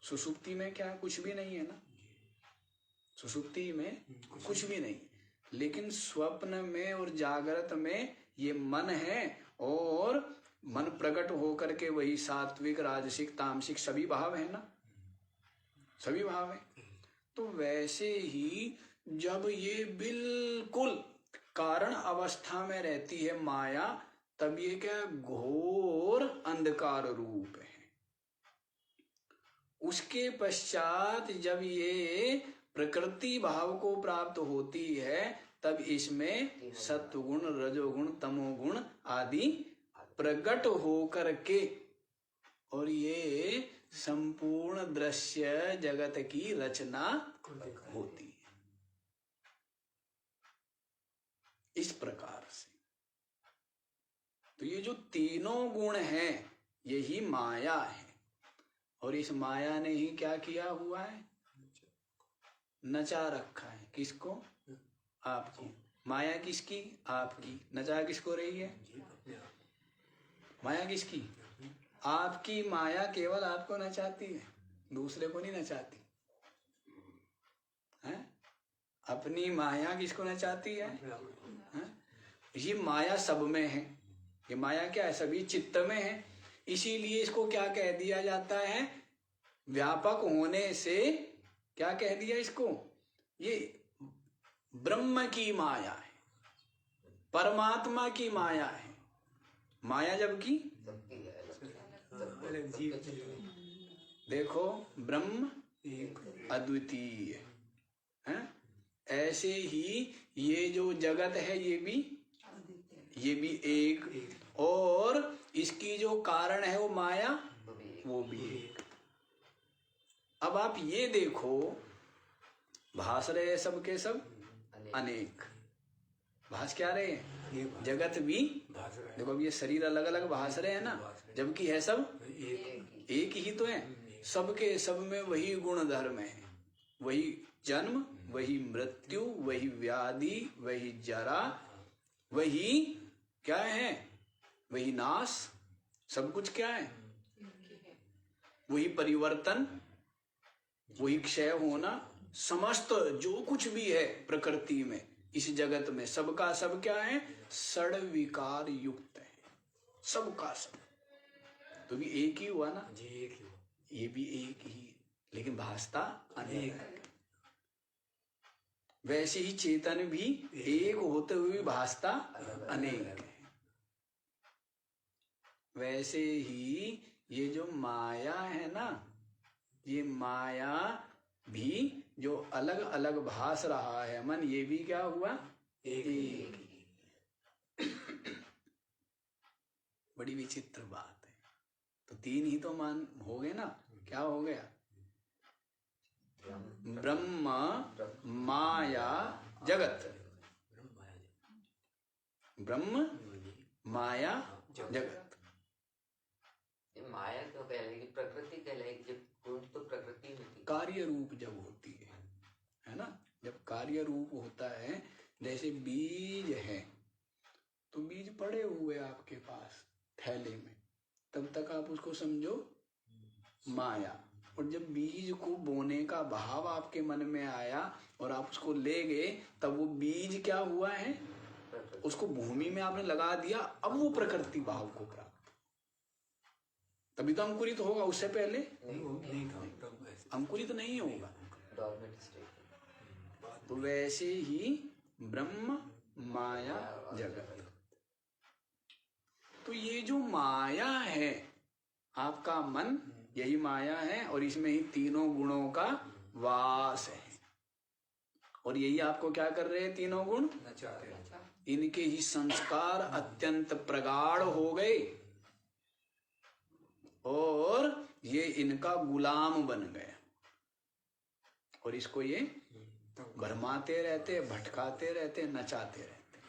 सुषुप्ति में क्या कुछ भी नहीं है ना, सुषुप्ति में कुछ भी नहीं, लेकिन स्वप्न में और जागृत में ये मन है और मन प्रकट होकर के वही सात्विक राजसिक तामसिक सभी भाव है ना, सभी भाव है। तो वैसे ही जब ये बिल्कुल कारण अवस्था में रहती है माया, तब ये क्या घोर अंधकार रूप है। उसके पश्चात जब ये प्रकृति भाव को प्राप्त होती है तब इसमें सत्वगुण रजोगुण तमोगुण आदि प्रकट होकर के और ये संपूर्ण दृश्य जगत की रचना होती है। इस प्रकार से तो ये जो तीनों गुण हैं यही माया है। और इस माया ने ही क्या किया हुआ है? नचा रखा है। किसको? आपको। माया किसकी? आपकी। नचा किसको रही है? माया किसकी? आपकी। माया केवल आपको नचाती है, दूसरे को नहीं नचाती है। अपनी माया किसको नचाती है? ये माया सब में है। ये माया क्या है? सभी चित्त में है। इसीलिए इसको क्या कह दिया जाता है? व्यापक होने से क्या कह दिया इसको? ये ब्रह्म की माया है, परमात्मा की माया है। माया जबकि देखो ब्रह्म अद्वितीय है, ऐसे ही ये जो जगत है ये भी एक, और इसकी जो कारण है वो माया वो भी एक। अब आप ये देखो, भास रहे हैं सब के सब अनेक। भास क्या रहे हैं? जगत भी देखो, अब ये शरीर अलग अलग भास रहे हैं ना, जबकि है सब एक ही तो है। सबके सब में वही गुण धर्म है, वही जन्म, वही मृत्यु, वही व्याधि, वही जरा, वही क्या है? वही नाश। सब कुछ क्या है? वही परिवर्तन, वही क्षय होना। समस्त जो कुछ भी है प्रकृति में, इस जगत में, सबका सब क्या है? षड विकार युक्त है, सबका सब। तो भी एक ही हुआ ना जी, एक ही हुआ। ये भी एक ही, लेकिन भासता अनेक। वैसे ही चेतन भी एक होते हुए भासता अनेक है। वैसे ही ये जो माया है ना, ये माया भी जो अलग अलग भास रहा है मन, ये भी क्या हुआ? एक। बड़ी विचित्र बात है। तो तीन ही तो मान हो गए ना। क्या हो गया? ब्रह्म माया जगत। ब्रह्म माया जगत। माया क्यों कहलाएगी? प्रकृति कहलाएगी। जब तो प्रकृति होती, कार्य रूप जब होती है ना, जब कार्य रूप होता है। जैसे बीज है तो बीज पड़े हुए आपके पास थैले में, तब तक आप उसको समझो माया। और जब बीज को बोने का भाव आपके मन में आया और आप उसको ले गए, तब वो बीज क्या हुआ है? उसको भूमि में आपने लगा दिया। अब वो प्रकृति भाव को प्राप्त, तभी तो अंकुरित होगा। उससे पहले अंकुरित नहीं होगा। तो वैसे ही ब्रह्म माया जगत। तो ये जो माया है, आपका मन, यही माया है। और इसमें ही तीनों गुणों का वास है। और यही आपको क्या कर रहे हैं तीनों गुण, इनके ही संस्कार अत्यंत प्रगाढ़ हो गए और ये इनका गुलाम बन गए और इसको ये भरमाते रहते, भटकाते रहते, नचाते रहते।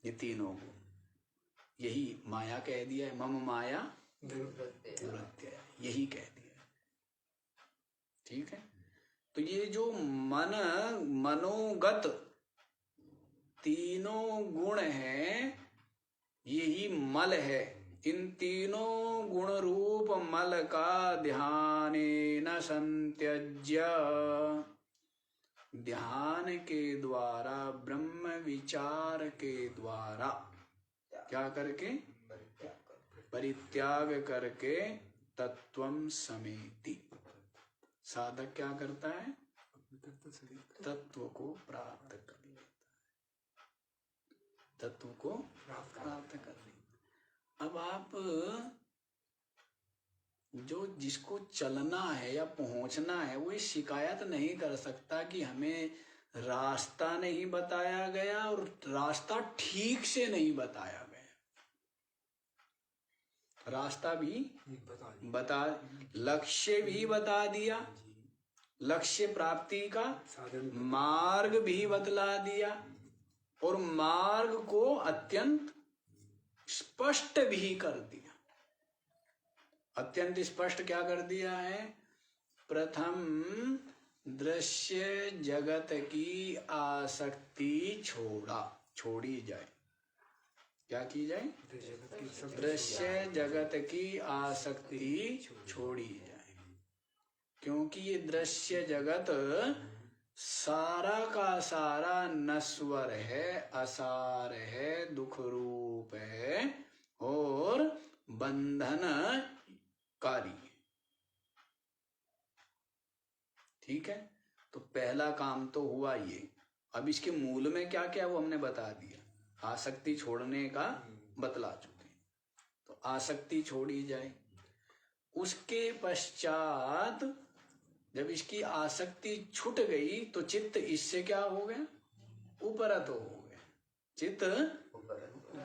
ये तीनों गुण, यही माया कह दिया है, मम माया दुरत्य, यही कह दिया है। ठीक है, तो ये जो मनोगत तीनों गुण हैं, यही मल है। इन तीनों गुण रूप मल का ध्यानेन संत्यज्य, ध्यान के द्वारा, ब्रह्म विचार के द्वारा क्या करके, परित्याग करके तत्वम समेति, साधक क्या करता है, तत्व को प्राप्त कर लेता है, तत्व को प्राप्त कर लेता। अब आप जो जिसको चलना है या पहुंचना है वो ये शिकायत नहीं कर सकता कि हमें रास्ता नहीं बताया गया और रास्ता ठीक से नहीं बताया गया। रास्ता भी बता, लक्ष्य भी बता दिया, लक्ष्य प्राप्ति का मार्ग भी बतला दिया और मार्ग को अत्यंत स्पष्ट भी कर दिया। अत्यंत स्पष्ट क्या कर दिया है, प्रथम दृश्य जगत की आसक्ति छोड़ी जाए। क्या की जाए, दृश्य जगत की आसक्ति छोड़ी जाए, क्योंकि ये दृश्य जगत सारा का सारा नश्वर है, असार है, दुख रूप है और बंधन कारी है। ठीक है, तो पहला काम तो हुआ ये। अब इसके मूल में क्या क्या वो हमने बता दिया, आसक्ति छोड़ने का बतला चुके। तो आसक्ति छोड़ी जाए, उसके पश्चात जब इसकी आसक्ति छूट गई तो चित्त इससे क्या हो गया, उपरत हो गया, चित्त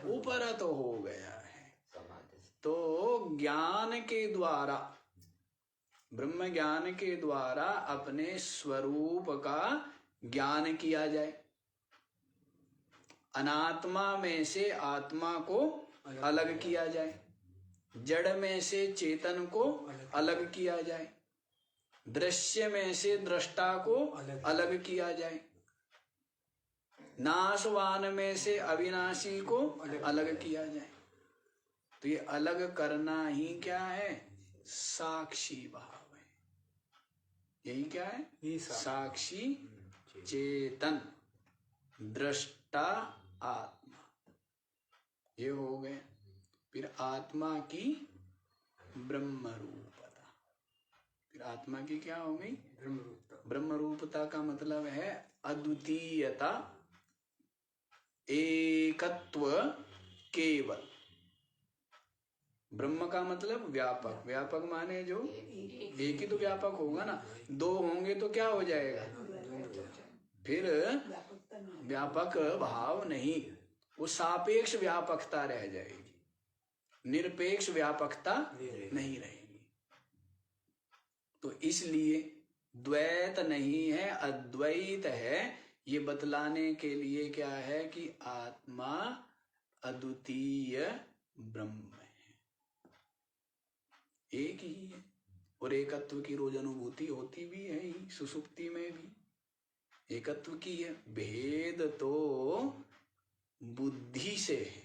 उपरत हो गया है। तो ज्ञान के द्वारा, ब्रह्म ज्ञान के द्वारा अपने स्वरूप का ज्ञान किया जाए। अनात्मा में से आत्मा को अलग किया जाए, जड़ में से चेतन को अलग किया जाए, दृश्य में से दृष्टा को अलग किया जाए, नाशवान में से अविनाशी को अलग किया जाए। तो ये अलग करना ही क्या है, साक्षी भाव है। यही क्या है, साक्षी चेतन दृष्टा आत्मा, ये हो गए। फिर आत्मा की ब्रह्म रूपता, फिर आत्मा की क्या हो गई, ब्रह्म रूपता का मतलब है अद्वितीयता, एकत्व, केवल। ब्रह्म का मतलब व्यापक, व्यापक माने जो एक ही तो व्यापक होगा ना, दो होंगे तो क्या हो जाएगा, फिर व्यापक भाव नहीं, वो सापेक्ष व्यापकता रह जाएगी, निरपेक्ष व्यापकता नहीं रहेगी। तो इसलिए द्वैत नहीं है, अद्वैत है। ये बतलाने के लिए क्या है कि आत्मा अद्वितीय ब्रह्म है, एक ही है। और एकत्व की रोज अनुभूति होती भी है ही, सुसुप्ति में भी एकत्व की है। भेद तो बुद्धि से है,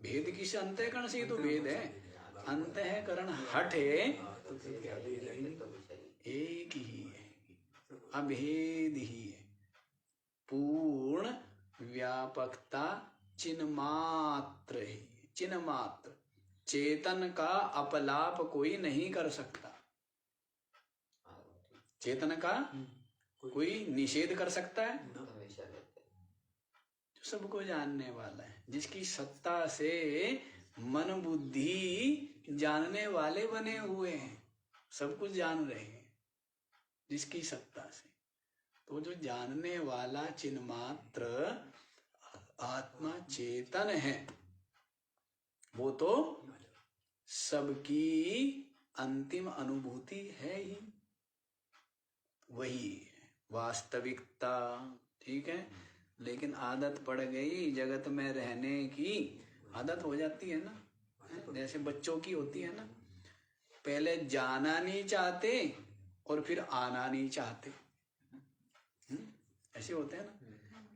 भेद किस अंतःकरण से, तो भेद है, अंतःकरण हट है, एक ही है, अभेद ही है। पूर्ण व्यापकता चिन्मात्र है, चिन्मात्र। चेतन का अपलाप कोई नहीं कर सकता, चेतन का कोई निषेध कर सकता है, जो सबको जानने वाला है, जिसकी सत्ता से मन बुद्धि जानने वाले बने हुए हैं, सब कुछ जान रहे हैं। जिसकी सत्ता से। तो जो जानने वाला चिन्मात्र आत्मा चेतन है वो तो सबकी अंतिम अनुभूति है ही, वही वास्तविकता। ठीक है, लेकिन आदत पड़ गई जगत में रहने की, आदत हो जाती है ना, जैसे बच्चों की होती है ना, पहले जाना नहीं चाहते और फिर आना नहीं चाहते, ऐसे होते हैं ना।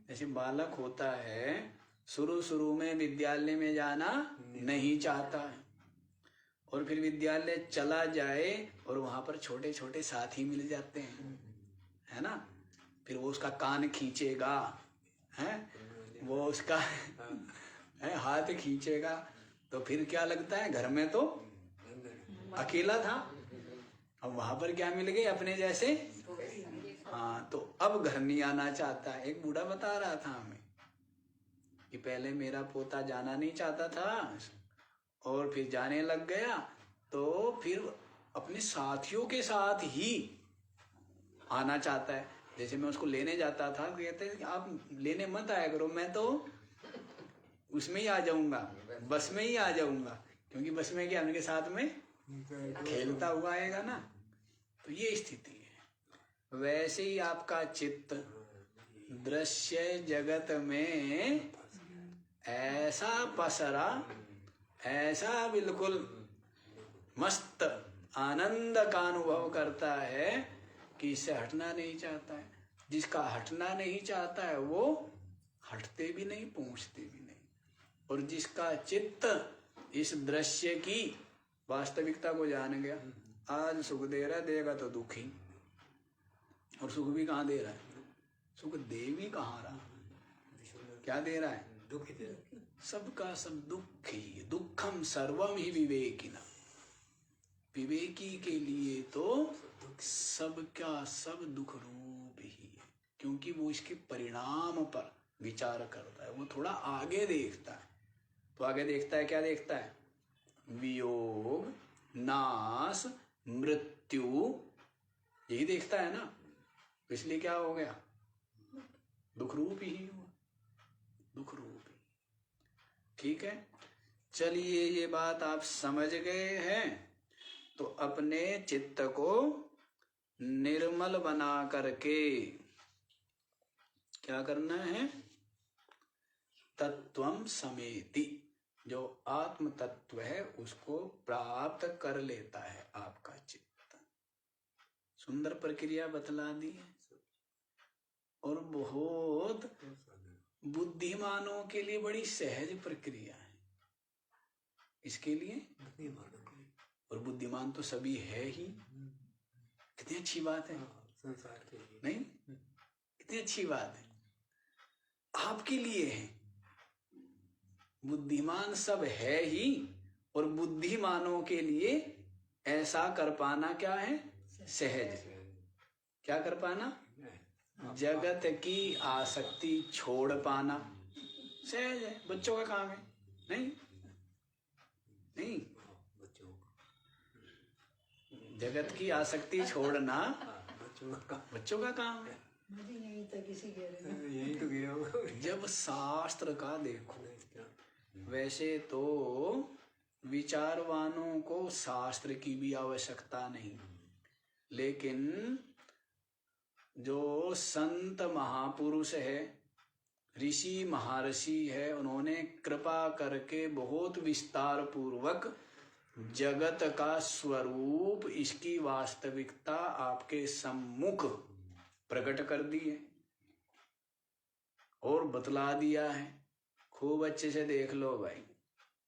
जैसे बालक होता है, शुरू शुरू में विद्यालय में जाना नहीं चाहता है, और फिर विद्यालय चला जाए और वहां पर छोटे छोटे साथी मिल जाते हैं, है ना। फिर वो उसका कान खींचेगा, है वो उसका है हाथ खींचेगा, तो फिर क्या लगता है, घर में तो अकेला था, अब वहां पर क्या मिल गए, अपने जैसे। हाँ, तो अब घर नहीं आना चाहता है। एक बूढ़ा बता रहा था हमें कि पहले मेरा पोता जाना नहीं चाहता था और फिर जाने लग गया, तो फिर अपने साथियों के साथ ही आना चाहता है। जैसे मैं उसको लेने जाता था, कहते हैं कि आप लेने मत आया करो, मैं तो उसमें ही आ जाऊंगा, बस में ही आ जाऊंगा, क्योंकि बस में क्या उनके साथ में खेलता हुआ आएगा ना। तो ये स्थिति है। वैसे ही आपका चित्त दृश्य जगत में ऐसा पसरा, ऐसा बिल्कुल मस्त आनंद का अनुभव करता है कि इससे हटना नहीं चाहता है। जिसका हटना नहीं चाहता है वो हटते भी नहीं, पहुंचते भी नहीं। और जिसका चित्त इस दृश्य की वास्तविकता को जान गया, आज सुख दे रहा है, देगा तो दुखी, और सुख भी कहाँ दे रहा है, सुख दे भी कहाँ रहा, क्या दे रहा है, दुख ही दे रहा है। सबका सब दुख ही, दुखम सर्वम ही विवेकिना, विवेकी के लिए तो सबका सब दुख रूप ही है, क्योंकि वो इसके परिणाम पर विचार करता है, वो थोड़ा आगे देखता है। तो आगे देखता है, क्या देखता है, वियोग, नाश, मृत्यु, यही देखता है ना। इसलिए क्या हो गया, दुख रूप ही हुआ, दुख रूप ही। ठीक है, चलिए ये बात आप समझ गए हैं, तो अपने चित्त को निर्मल बना करके क्या करना है, तत्वम समेति, जो आत्म तत्व है उसको प्राप्त कर लेता है आपका चित्त। सुंदर प्रक्रिया बतला दी है, और बहुत बुद्धिमानों के लिए बड़ी सहज प्रक्रिया है इसके लिए, और बुद्धिमान तो सभी है ही। कितनी अच्छी बात है, संसार के लिए नहीं, कितनी अच्छी बात है, आपके लिए है। बुद्धिमान सब है ही, और बुद्धिमानों के लिए ऐसा कर पाना क्या है, सहज। क्या कर पाना, जगत की आसक्ति छोड़ पाना सहज है, बच्चों का काम है। नहीं नहीं, जगत की आसक्ति छोड़ना बच्चों का काम है। यही तो गया। जब शास्त्र का देखो, वैसे तो विचारवानों को शास्त्र की भी आवश्यकता नहीं, लेकिन जो संत महापुरुष है, ऋषि महर्षि है, उन्होंने कृपा करके बहुत विस्तार पूर्वक जगत का स्वरूप, इसकी वास्तविकता आपके सम्मुख प्रकट कर दी है और बतला दिया है। खूब अच्छे से देख लो भाई,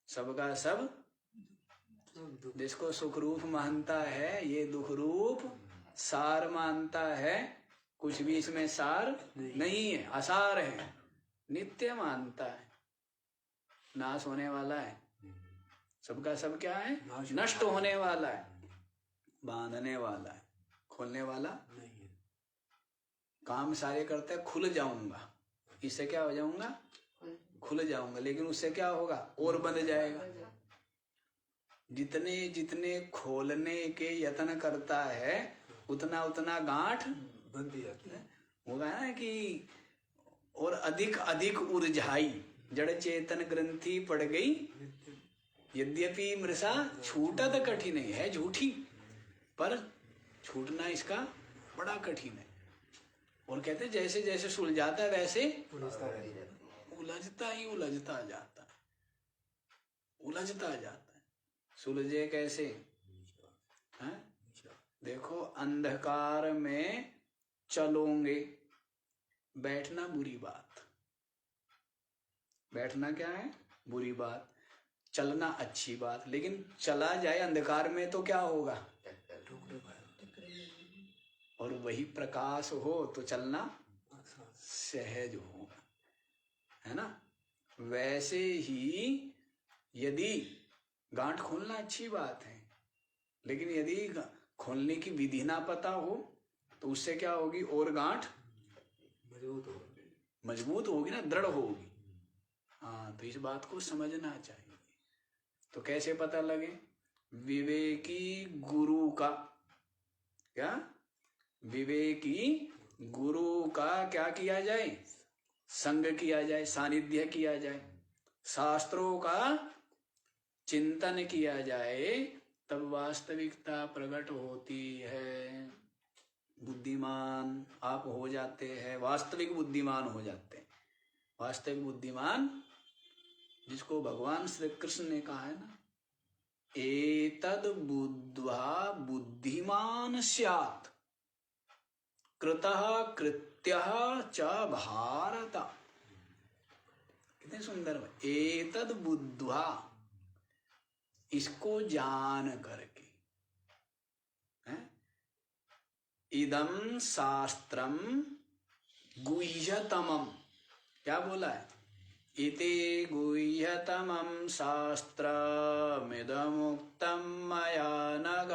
सबका सब, जिसको सुख रूप मानता है ये दुख रूप सार मानता है, कुछ भी इसमें सार नहीं है, असार है, नित्य मानता है, नाश होने वाला है, सबका सब क्या है, नष्ट होने वाला है, बांधने वाला है, खोलने वाला नहीं है। काम सारे करते हैं, खुल जाऊंगा, इससे क्या हो जाऊंगा, खुल जाऊंगा, लेकिन उससे क्या होगा, और बंध जाएगा। जितने जितने खोलने के यत्न करता है उतना उतना गांठ बनती जाती है। होगा ना कि और अधिक अधिक उर्जाई जड़ चेतन ग्रंथि पड़ गई यद्यपि मृषा छूटत कठिन है झूठी, पर छूटना इसका बड़ा कठिन है। और कहते हैं जैसे जैसे सुलझाता है वैसे उलझता रहता उलझता ही उलझता जाता है, उलझता जाता है। सुलझे कैसे हैं? देखो अंधकार में चलोगे, बैठना बुरी बात, बैठना क्या है बुरी बात, चलना अच्छी बात, लेकिन चला जाए अंधकार में तो क्या होगा, और वही प्रकाश हो तो चलना सहज होगा, है ना। वैसे ही यदि गांठ खोलना अच्छी बात है, लेकिन यदि खोलने की विधि ना पता हो तो उससे क्या होगी, और गांठ मजबूत होगी ना, दृढ़ होगी। हाँ, तो इस बात को समझना चाहिए। तो कैसे पता लगे, विवेकी गुरु का क्या, विवेकी गुरु का क्या किया जाए, संग किया जाए, सानिध्य किया जाए, शास्त्रों का चिंतन किया जाए, तब वास्तविकता प्रकट होती है। बुद्धिमान आप हो जाते हैं, वास्तविक बुद्धिमान हो जाते हैं। वास्तविक बुद्धिमान जिसको भगवान श्री कृष्ण ने कहा है ना, एतद बुद्ध्वा बुद्धिमान स्यात् कृतः कृत्यः च भारत। कितने सुंदर है, एतद बुद्ध्वा, इसको जान करके, हैं? इदम शास्त्रम गुह्यतमम, क्या बोला है, इति गुह्यतमं शास्त्रमिदमुक्तं मया नघ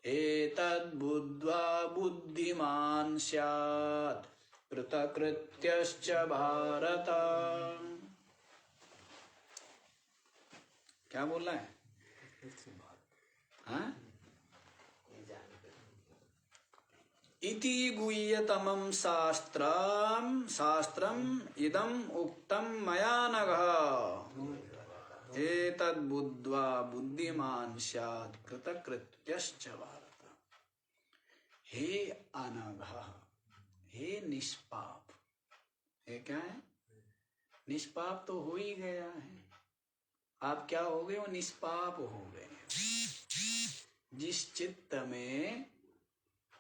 एतद्बुद्ध्वा बुद्धिमान् स्यात् कृतकृत्यश्च भारत। क्या बोला है, हाँ? इति गुह्यतमं शास्त्रम इदम उक्तम मया नघ एतद्बुद्ध्वा बुद्धिमान् स्यात् कृतकृत्यश्च भारत। हे अनघ, हे निष्पाप, हे क्या है, निष्पाप तो हो ही गया है। आप क्या हो गए, वो निष्पाप हो गए। जिस चित्त में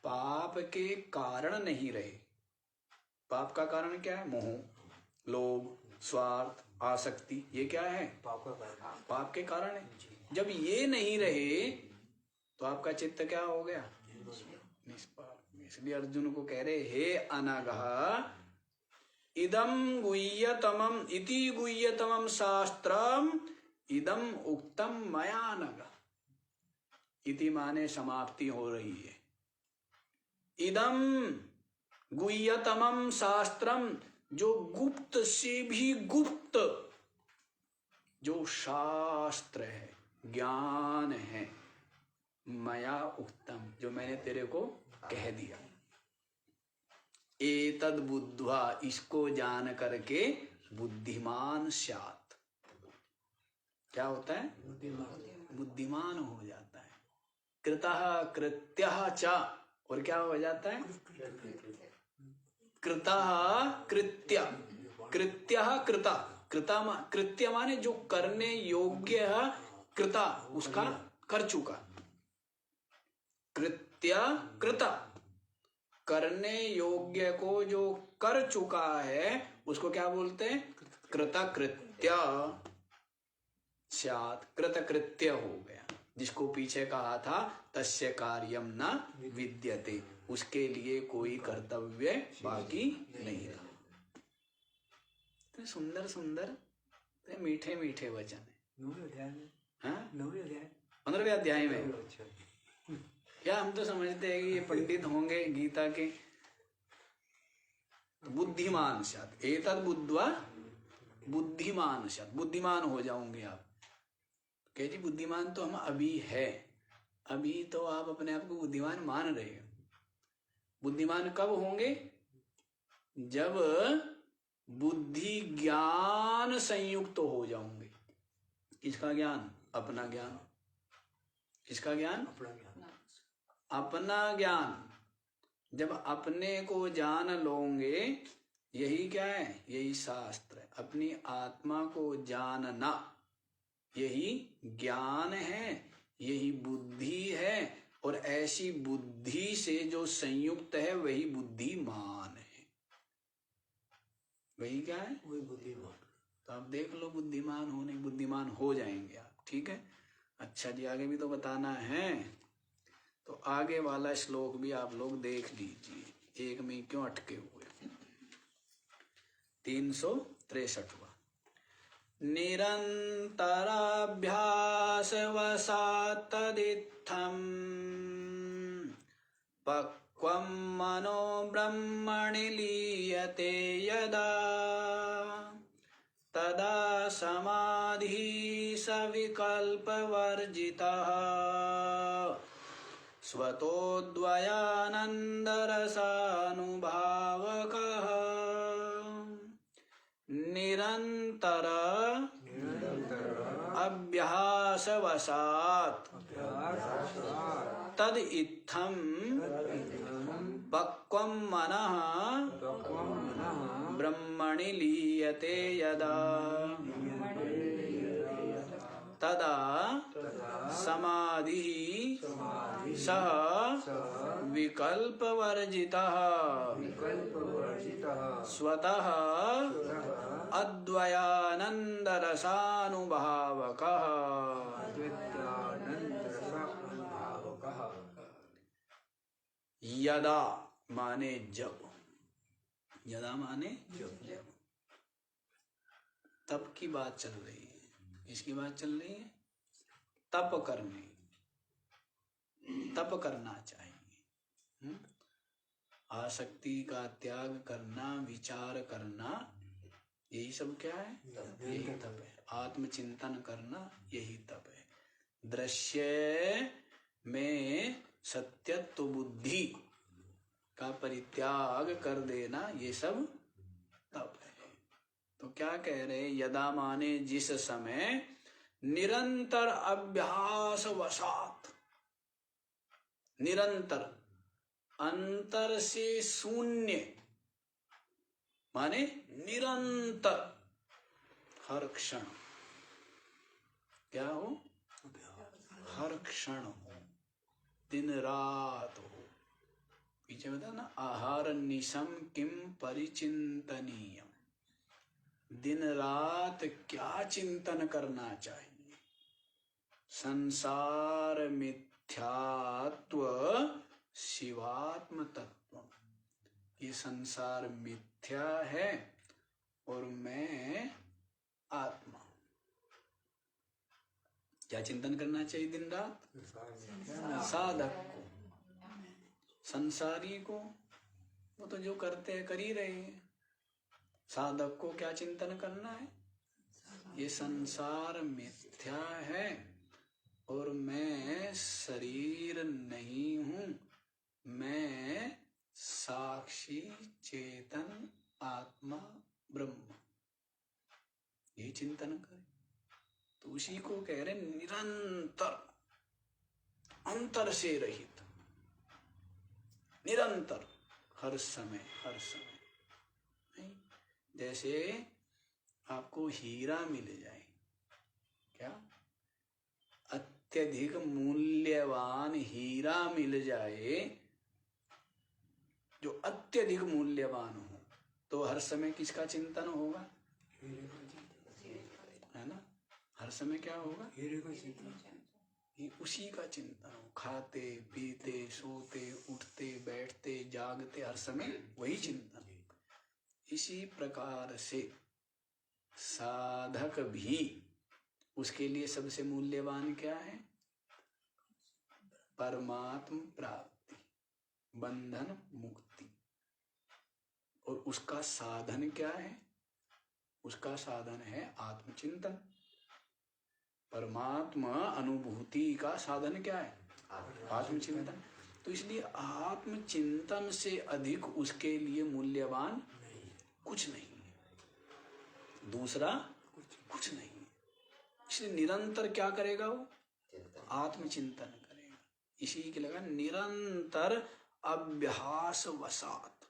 पाप के कारण नहीं रहे, पाप का कारण क्या है, मोह, लोभ, स्वार्थ, आसक्ति, ये क्या है, पाप के कारण है। जब ये नहीं रहे तो आपका चित्त क्या हो गया, निष्पाप। इसलिए अर्जुन को कह रहे, हे अनघ इदम गुह्यतमम इति गुह्यतमम शास्त्रम इदम उक्तम मया नघ। इति माने समाप्ति हो रही है, इदम गुह्यतमम शास्त्रम, जो गुप्त से भी गुप्त जो शास्त्र है, ज्ञान है, मया उक्तम, जो मैंने तेरे को कह दिया। एतद बुद्ध्वा, इसको जान करके, बुद्धिमान स्यात्, क्या होता है, बुद्धिमान हो जाता है। कृतः कृत्यः च, और क्या हो जाता है, कृतः कृत्य, कृत्यः कृता, कृत्य माने जो करने योग्य है, कृता उसका कर चुका, कृत्य कृता, करने योग्य को जो कर चुका है उसको क्या बोलते हैं, कृतकृत्य स्यात्, कृतकृत्य हो गया। जिसको पीछे कहा था तस्य कार्यम न विद्यते, उसके लिए कोई कर्तव्य बाकी नहीं रहा। तो सुंदर सुंदर मीठे मीठे वचन है, 15वें अध्याय में। क्या हम तो समझते हैं कि ये पंडित होंगे गीता के। बुद्धिमान स्यात्, एतद् बुद्ध्वा बुद्धिमान स्यात्, बुद्धिमान हो जाओगे आप। कह जी बुद्धिमान तो हम अभी है, अभी तो आप अपने आप को बुद्धिमान मान रहे हो। बुद्धिमान कब होंगे? जब बुद्धि ज्ञान संयुक्त हो जाओगे। किसका ज्ञान? अपना ज्ञान। किसका ज्ञान? अपना ज्ञान। अपना ज्ञान। जब अपने को जान लोगे, यही क्या है? यही शास्त्र है। अपनी आत्मा को जानना यही ज्ञान है, यही बुद्धि है। और ऐसी बुद्धि से जो संयुक्त है वही बुद्धिमान है। वही क्या है? वही बुद्धिमान। तो आप देख लो, बुद्धिमान हो जाएंगे आप। ठीक है। अच्छा जी, आगे भी तो बताना है, तो आगे वाला श्लोक भी आप लोग देख लीजिए। एक में क्यों अटके हुए? 363वां। निरन्तराभ्यासवशात् तदित्थं पक्वं मनो ब्रह्मणि लीयते यदा तदा समाधिः सविकल्पवर्जितः स्वतोद्वयानन्दरसानुभावकः। निरंतर अभ्यासवशात् तद इत्थं पक्वं मनः ब्रह्मणि लीयते यदा तदा समाधिः सः विकल्पवर्जितः स्वतः अद्वयानन्दरसानुभावकः। यदा माने जब। यदा माने जब। तप की बात चल रही है। इसकी बात चल रही है तप करने। तप करना चाहिए। आसक्ति का त्याग करना, विचार करना, यही सब क्या है? यही तप है। आत्मचिंतन करना यही तप है। दृश्य में सत्यत्व बुद्धि का परित्याग कर देना, ये सब तप है। तो क्या कह रहे? यदा माने जिस समय, निरंतर अभ्यास वशात। निरंतर, अंतर से शून्य माने निरंतर, हर क्षण। क्या हो? हर क्षण हो, दिन रात हो। पीछे बता ना, आहार निशम किम परिचिंतनीयम। दिन रात क्या चिंतन करना चाहिए? संसार मिथ्यात्व शिवात्म तत्व। ये संसार मिथ्या है और मैं आत्मा। क्या चिंतन करना चाहिए दिन रात? साधक को, संसारी को, वो तो जो करते हैं कर ही रहे हैं। साधक को क्या चिंतन करना है? ये संसार मिथ्या है और मैं शरीर नहीं हूं, मैं साक्षी चेतन आत्मा ब्रह्म। ये चिंतन करें। तो उसी को कह रहे निरंतर, अंतर से रहित, निरंतर, हर समय, हर समय। नहीं? जैसे आपको हीरा मिल जाए, क्या अत्यधिक मूल्यवान हीरा मिल जाए, जो अत्यधिक मूल्यवान हो, तो हर समय किसका चिंतन होगा? है ना? हर समय क्या होगा? ये उसी का चिंतन हो। खाते पीते सोते उठते बैठते जागते हर समय वही चिंतन। इसी प्रकार से साधक भी, उसके लिए सबसे मूल्यवान क्या है? परमात्म प्राप्ति, बंधन मुक्ति। और उसका साधन क्या है? उसका साधन है आत्मचिंतन। परमात्मा अनुभूति का साधन क्या है? आत्मचिंतन। तो इसलिए आत्मचिंतन से अधिक उसके लिए मूल्यवान कुछ नहीं है, दूसरा कुछ नहीं है। इसलिए निरंतर क्या करेगा वो? आत्मचिंतन करेगा। इसी के लगा निरंतर अभ्यास वसात,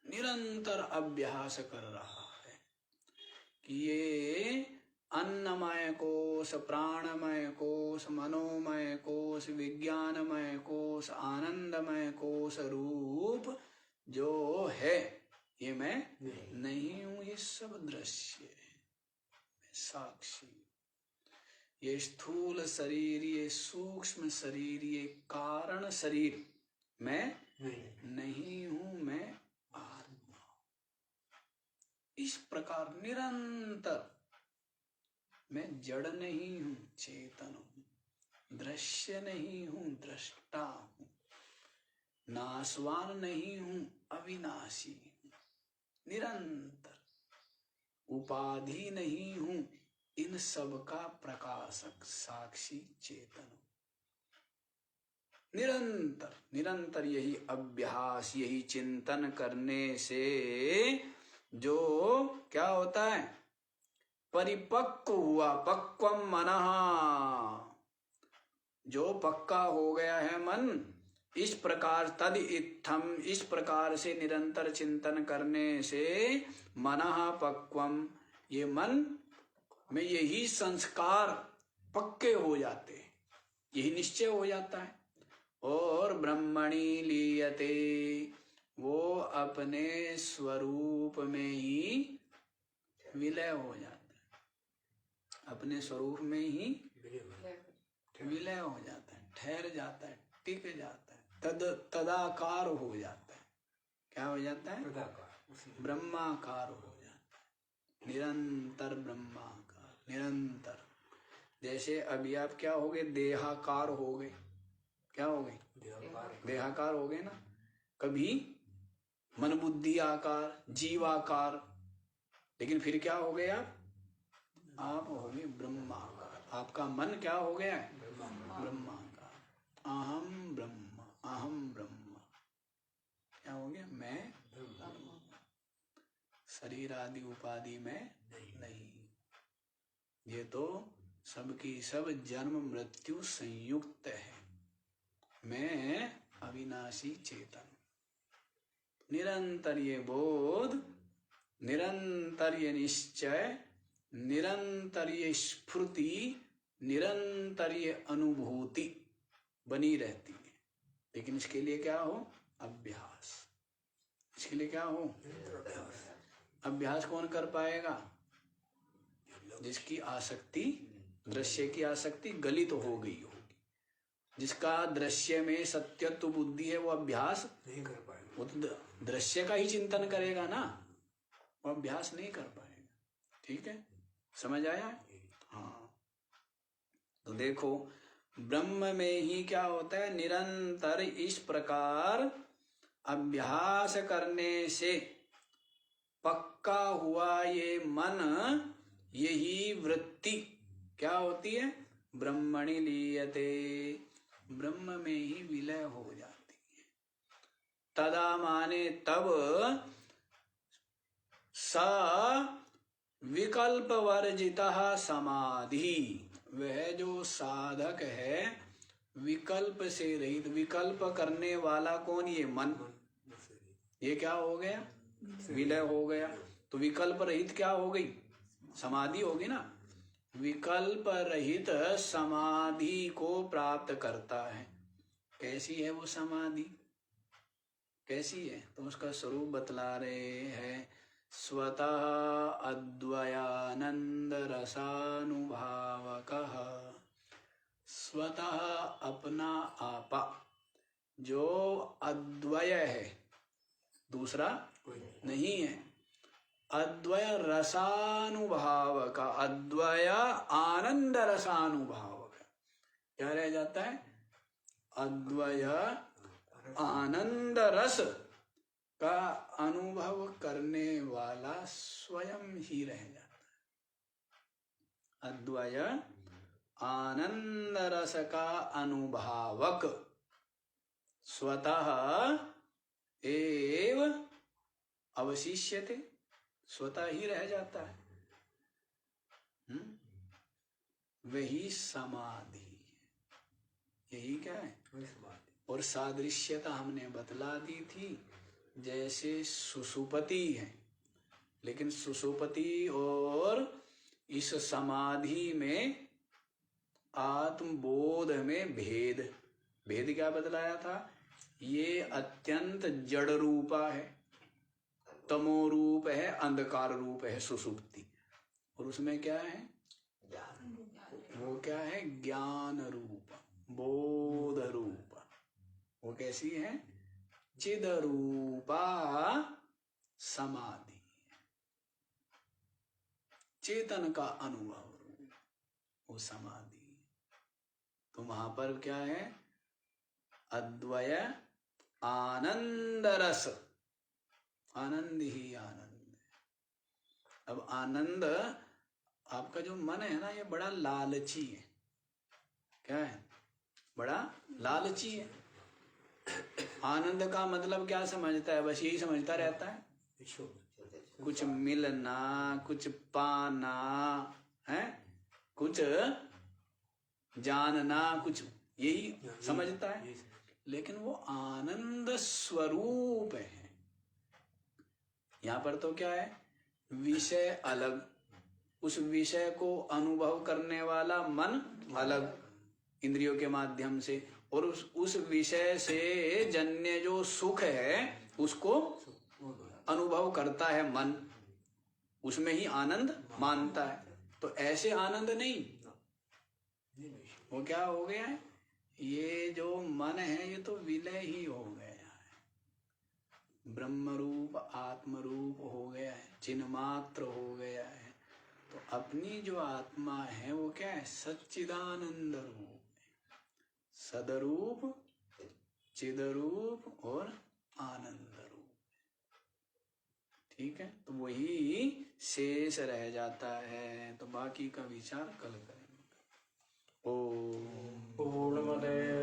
निरंतर अभ्यास कर रहा है कि ये अन्नमय कोश, प्राणमय कोश, मनोमय कोश, विज्ञानमय कोश, आनंदमय कोश रूप जो है ये मैं नहीं हूं, ये सब दृश्य है, मैं साक्षी। ये स्थूल शरीर, ये सूक्ष्म शरीर, ये कारण शरीर मैं नहीं हूं, मैं आत्मा। इस प्रकार निरंतर मैं जड़ नहीं हूं, चेतन हूं, दृश्य नहीं हूं, दृष्टा हूं, नाशवान नहीं हूं, अविनाशी हूं, निरंतर उपाधि नहीं हूं, इन सब का प्रकाशक साक्षी चेतन हूं। निरंतर निरंतर यही अभ्यास, यही चिंतन करने से जो क्या होता है? परिपक्व हुआ, पक्वम मनः, जो पक्का हो गया है मन, इस प्रकार तद इत्थम, इस प्रकार से निरंतर चिंतन करने से मनः पक्वम, ये मन में यही संस्कार पक्के हो जाते हैं, यही निश्चय हो जाता है। और ब्रह्मणि लीयते, वो अपने स्वरूप में ही विलय हो जाता है, अपने स्वरूप में ही विलय हो जाता है, ठहर जाता है, टिक जाता है, तदाकार हो जाता है। क्या हो जाता है? ब्रह्माकार हो जाता है, निरंतर ब्रह्माकार, निरंतर। जैसे अभी आप क्या हो गए? देहाकार हो गए। क्या हो गए? देहाकार हो गए ना। कभी मन बुद्धि आकार, जीवाकार, लेकिन फिर क्या हो गए आप हो गए ब्रह्माकार। आपका मन क्या हो गया है? ब्रह्माकार। अहम ब्रह्म, अहम ब्रह्म, क्या हो गया? मैं ब्रह्म, शरीर आदि उपाधि में नहीं। ये तो सबकी सब जन्म मृत्यु संयुक्त है। मैं अविनाशी चेतन। निरंतर ये बोध, निरंतर ये निश्चय, निरंतर ये स्फूर्ति, निरंतर ये अनुभूति बनी रहती है। लेकिन इसके लिए क्या हो? अभ्यास। इसके लिए क्या हो? अभ्यास कौन कर पाएगा? जिसकी आसक्ति, दृश्य की आसक्ति गलित तो हो गई होगी। जिसका दृश्य में सत्यत्व बुद्धि है, वो अभ्यास नहीं कर पाएगा। वो तो दृश्य का ही चिंतन करेगा ना, वो अभ्यास नहीं कर पाएगा। ठीक है, समझ आया? हाँ। तो देखो, ब्रह्म में ही क्या होता है? निरंतर इस प्रकार अभ्यास करने से पक्का हुआ ये मन, यही वृत्ति क्या होती है? ब्रह्मणि लीयते, ब्रह्म में ही विलय हो जाती है। तदा माने तब, स विकल्प वर्जितः समाधि, वह जो साधक है विकल्प से रहित। विकल्प करने वाला कौन? ये मन। ये क्या हो गया? विलय हो गया। तो विकल्प रहित क्या हो गई? समाधि होगी ना। विकल्प रहित समाधि को प्राप्त करता है। कैसी है वो समाधि? कैसी है? तो उसका स्वरूप बतला रहे हैं। स्वतः अद्वयानंद रसानुभावकः, स्वतः अपना आपा, जो अद्वय है, दूसरा नहीं है। अद्वय रसानुभावक, अद्वय आनंद रसानुभावक। क्या रह जाता है? अद्वय आनंद रस का अनुभव करने वाला स्वयं ही रह जाता है। अद्वय आनंद रस का अनुभावक स्वतः एव अवशिष्यते, स्वतः ही रह जाता है। वही समाधि, यही क्या है। और सादृश्यता हमने बतला दी थी, जैसे सुषुप्ति है, लेकिन सुषुप्ति और इस समाधि में आत्मबोध में भेद। भेद क्या बतलाया था? ये अत्यंत जड़ रूपा है, तमो रूप है, अंधकार रूप है सुषुप्ति, और उसमें क्या है? वो क्या है? ज्ञान रूप, बोध रूप। वो कैसी है? चिद रूपा समाधि, चेतन का अनुभव रूप वो समाधि। तो वहां पर क्या है? अद्वय आनंद रस, आनंद ही आनंद। अब आनंद, आपका जो मन है ना, ये बड़ा लालची है। क्या है? बड़ा लालची है। आनंद का मतलब क्या समझता है? बस यही समझता रहता है, कुछ मिलना, कुछ पाना है, कुछ जानना, कुछ यही समझता है। लेकिन वो आनंद स्वरूप है। यहाँ पर तो क्या है? विषय अलग, उस विषय को अनुभव करने वाला मन अलग इंद्रियों के माध्यम से, और उस विषय से जन्य जो सुख है उसको अनुभव करता है मन, उसमें ही आनंद मानता है। तो ऐसे आनंद नहीं, वो क्या हो गया है? ये जो मन है ये तो विलय ही हो गया है, ब्रह्म रूप आत्म रूप हो गया है, चिन्ह मात्र हो गया है। तो अपनी जो आत्मा है वो क्या है? सच्चिदानंद रूप है, सदरूप, चिदरूप और आनंद रूप। ठीक है, तो वही शेष रह जाता है। तो बाकी का विचार कल करेंगे। ओम पूर्णमदे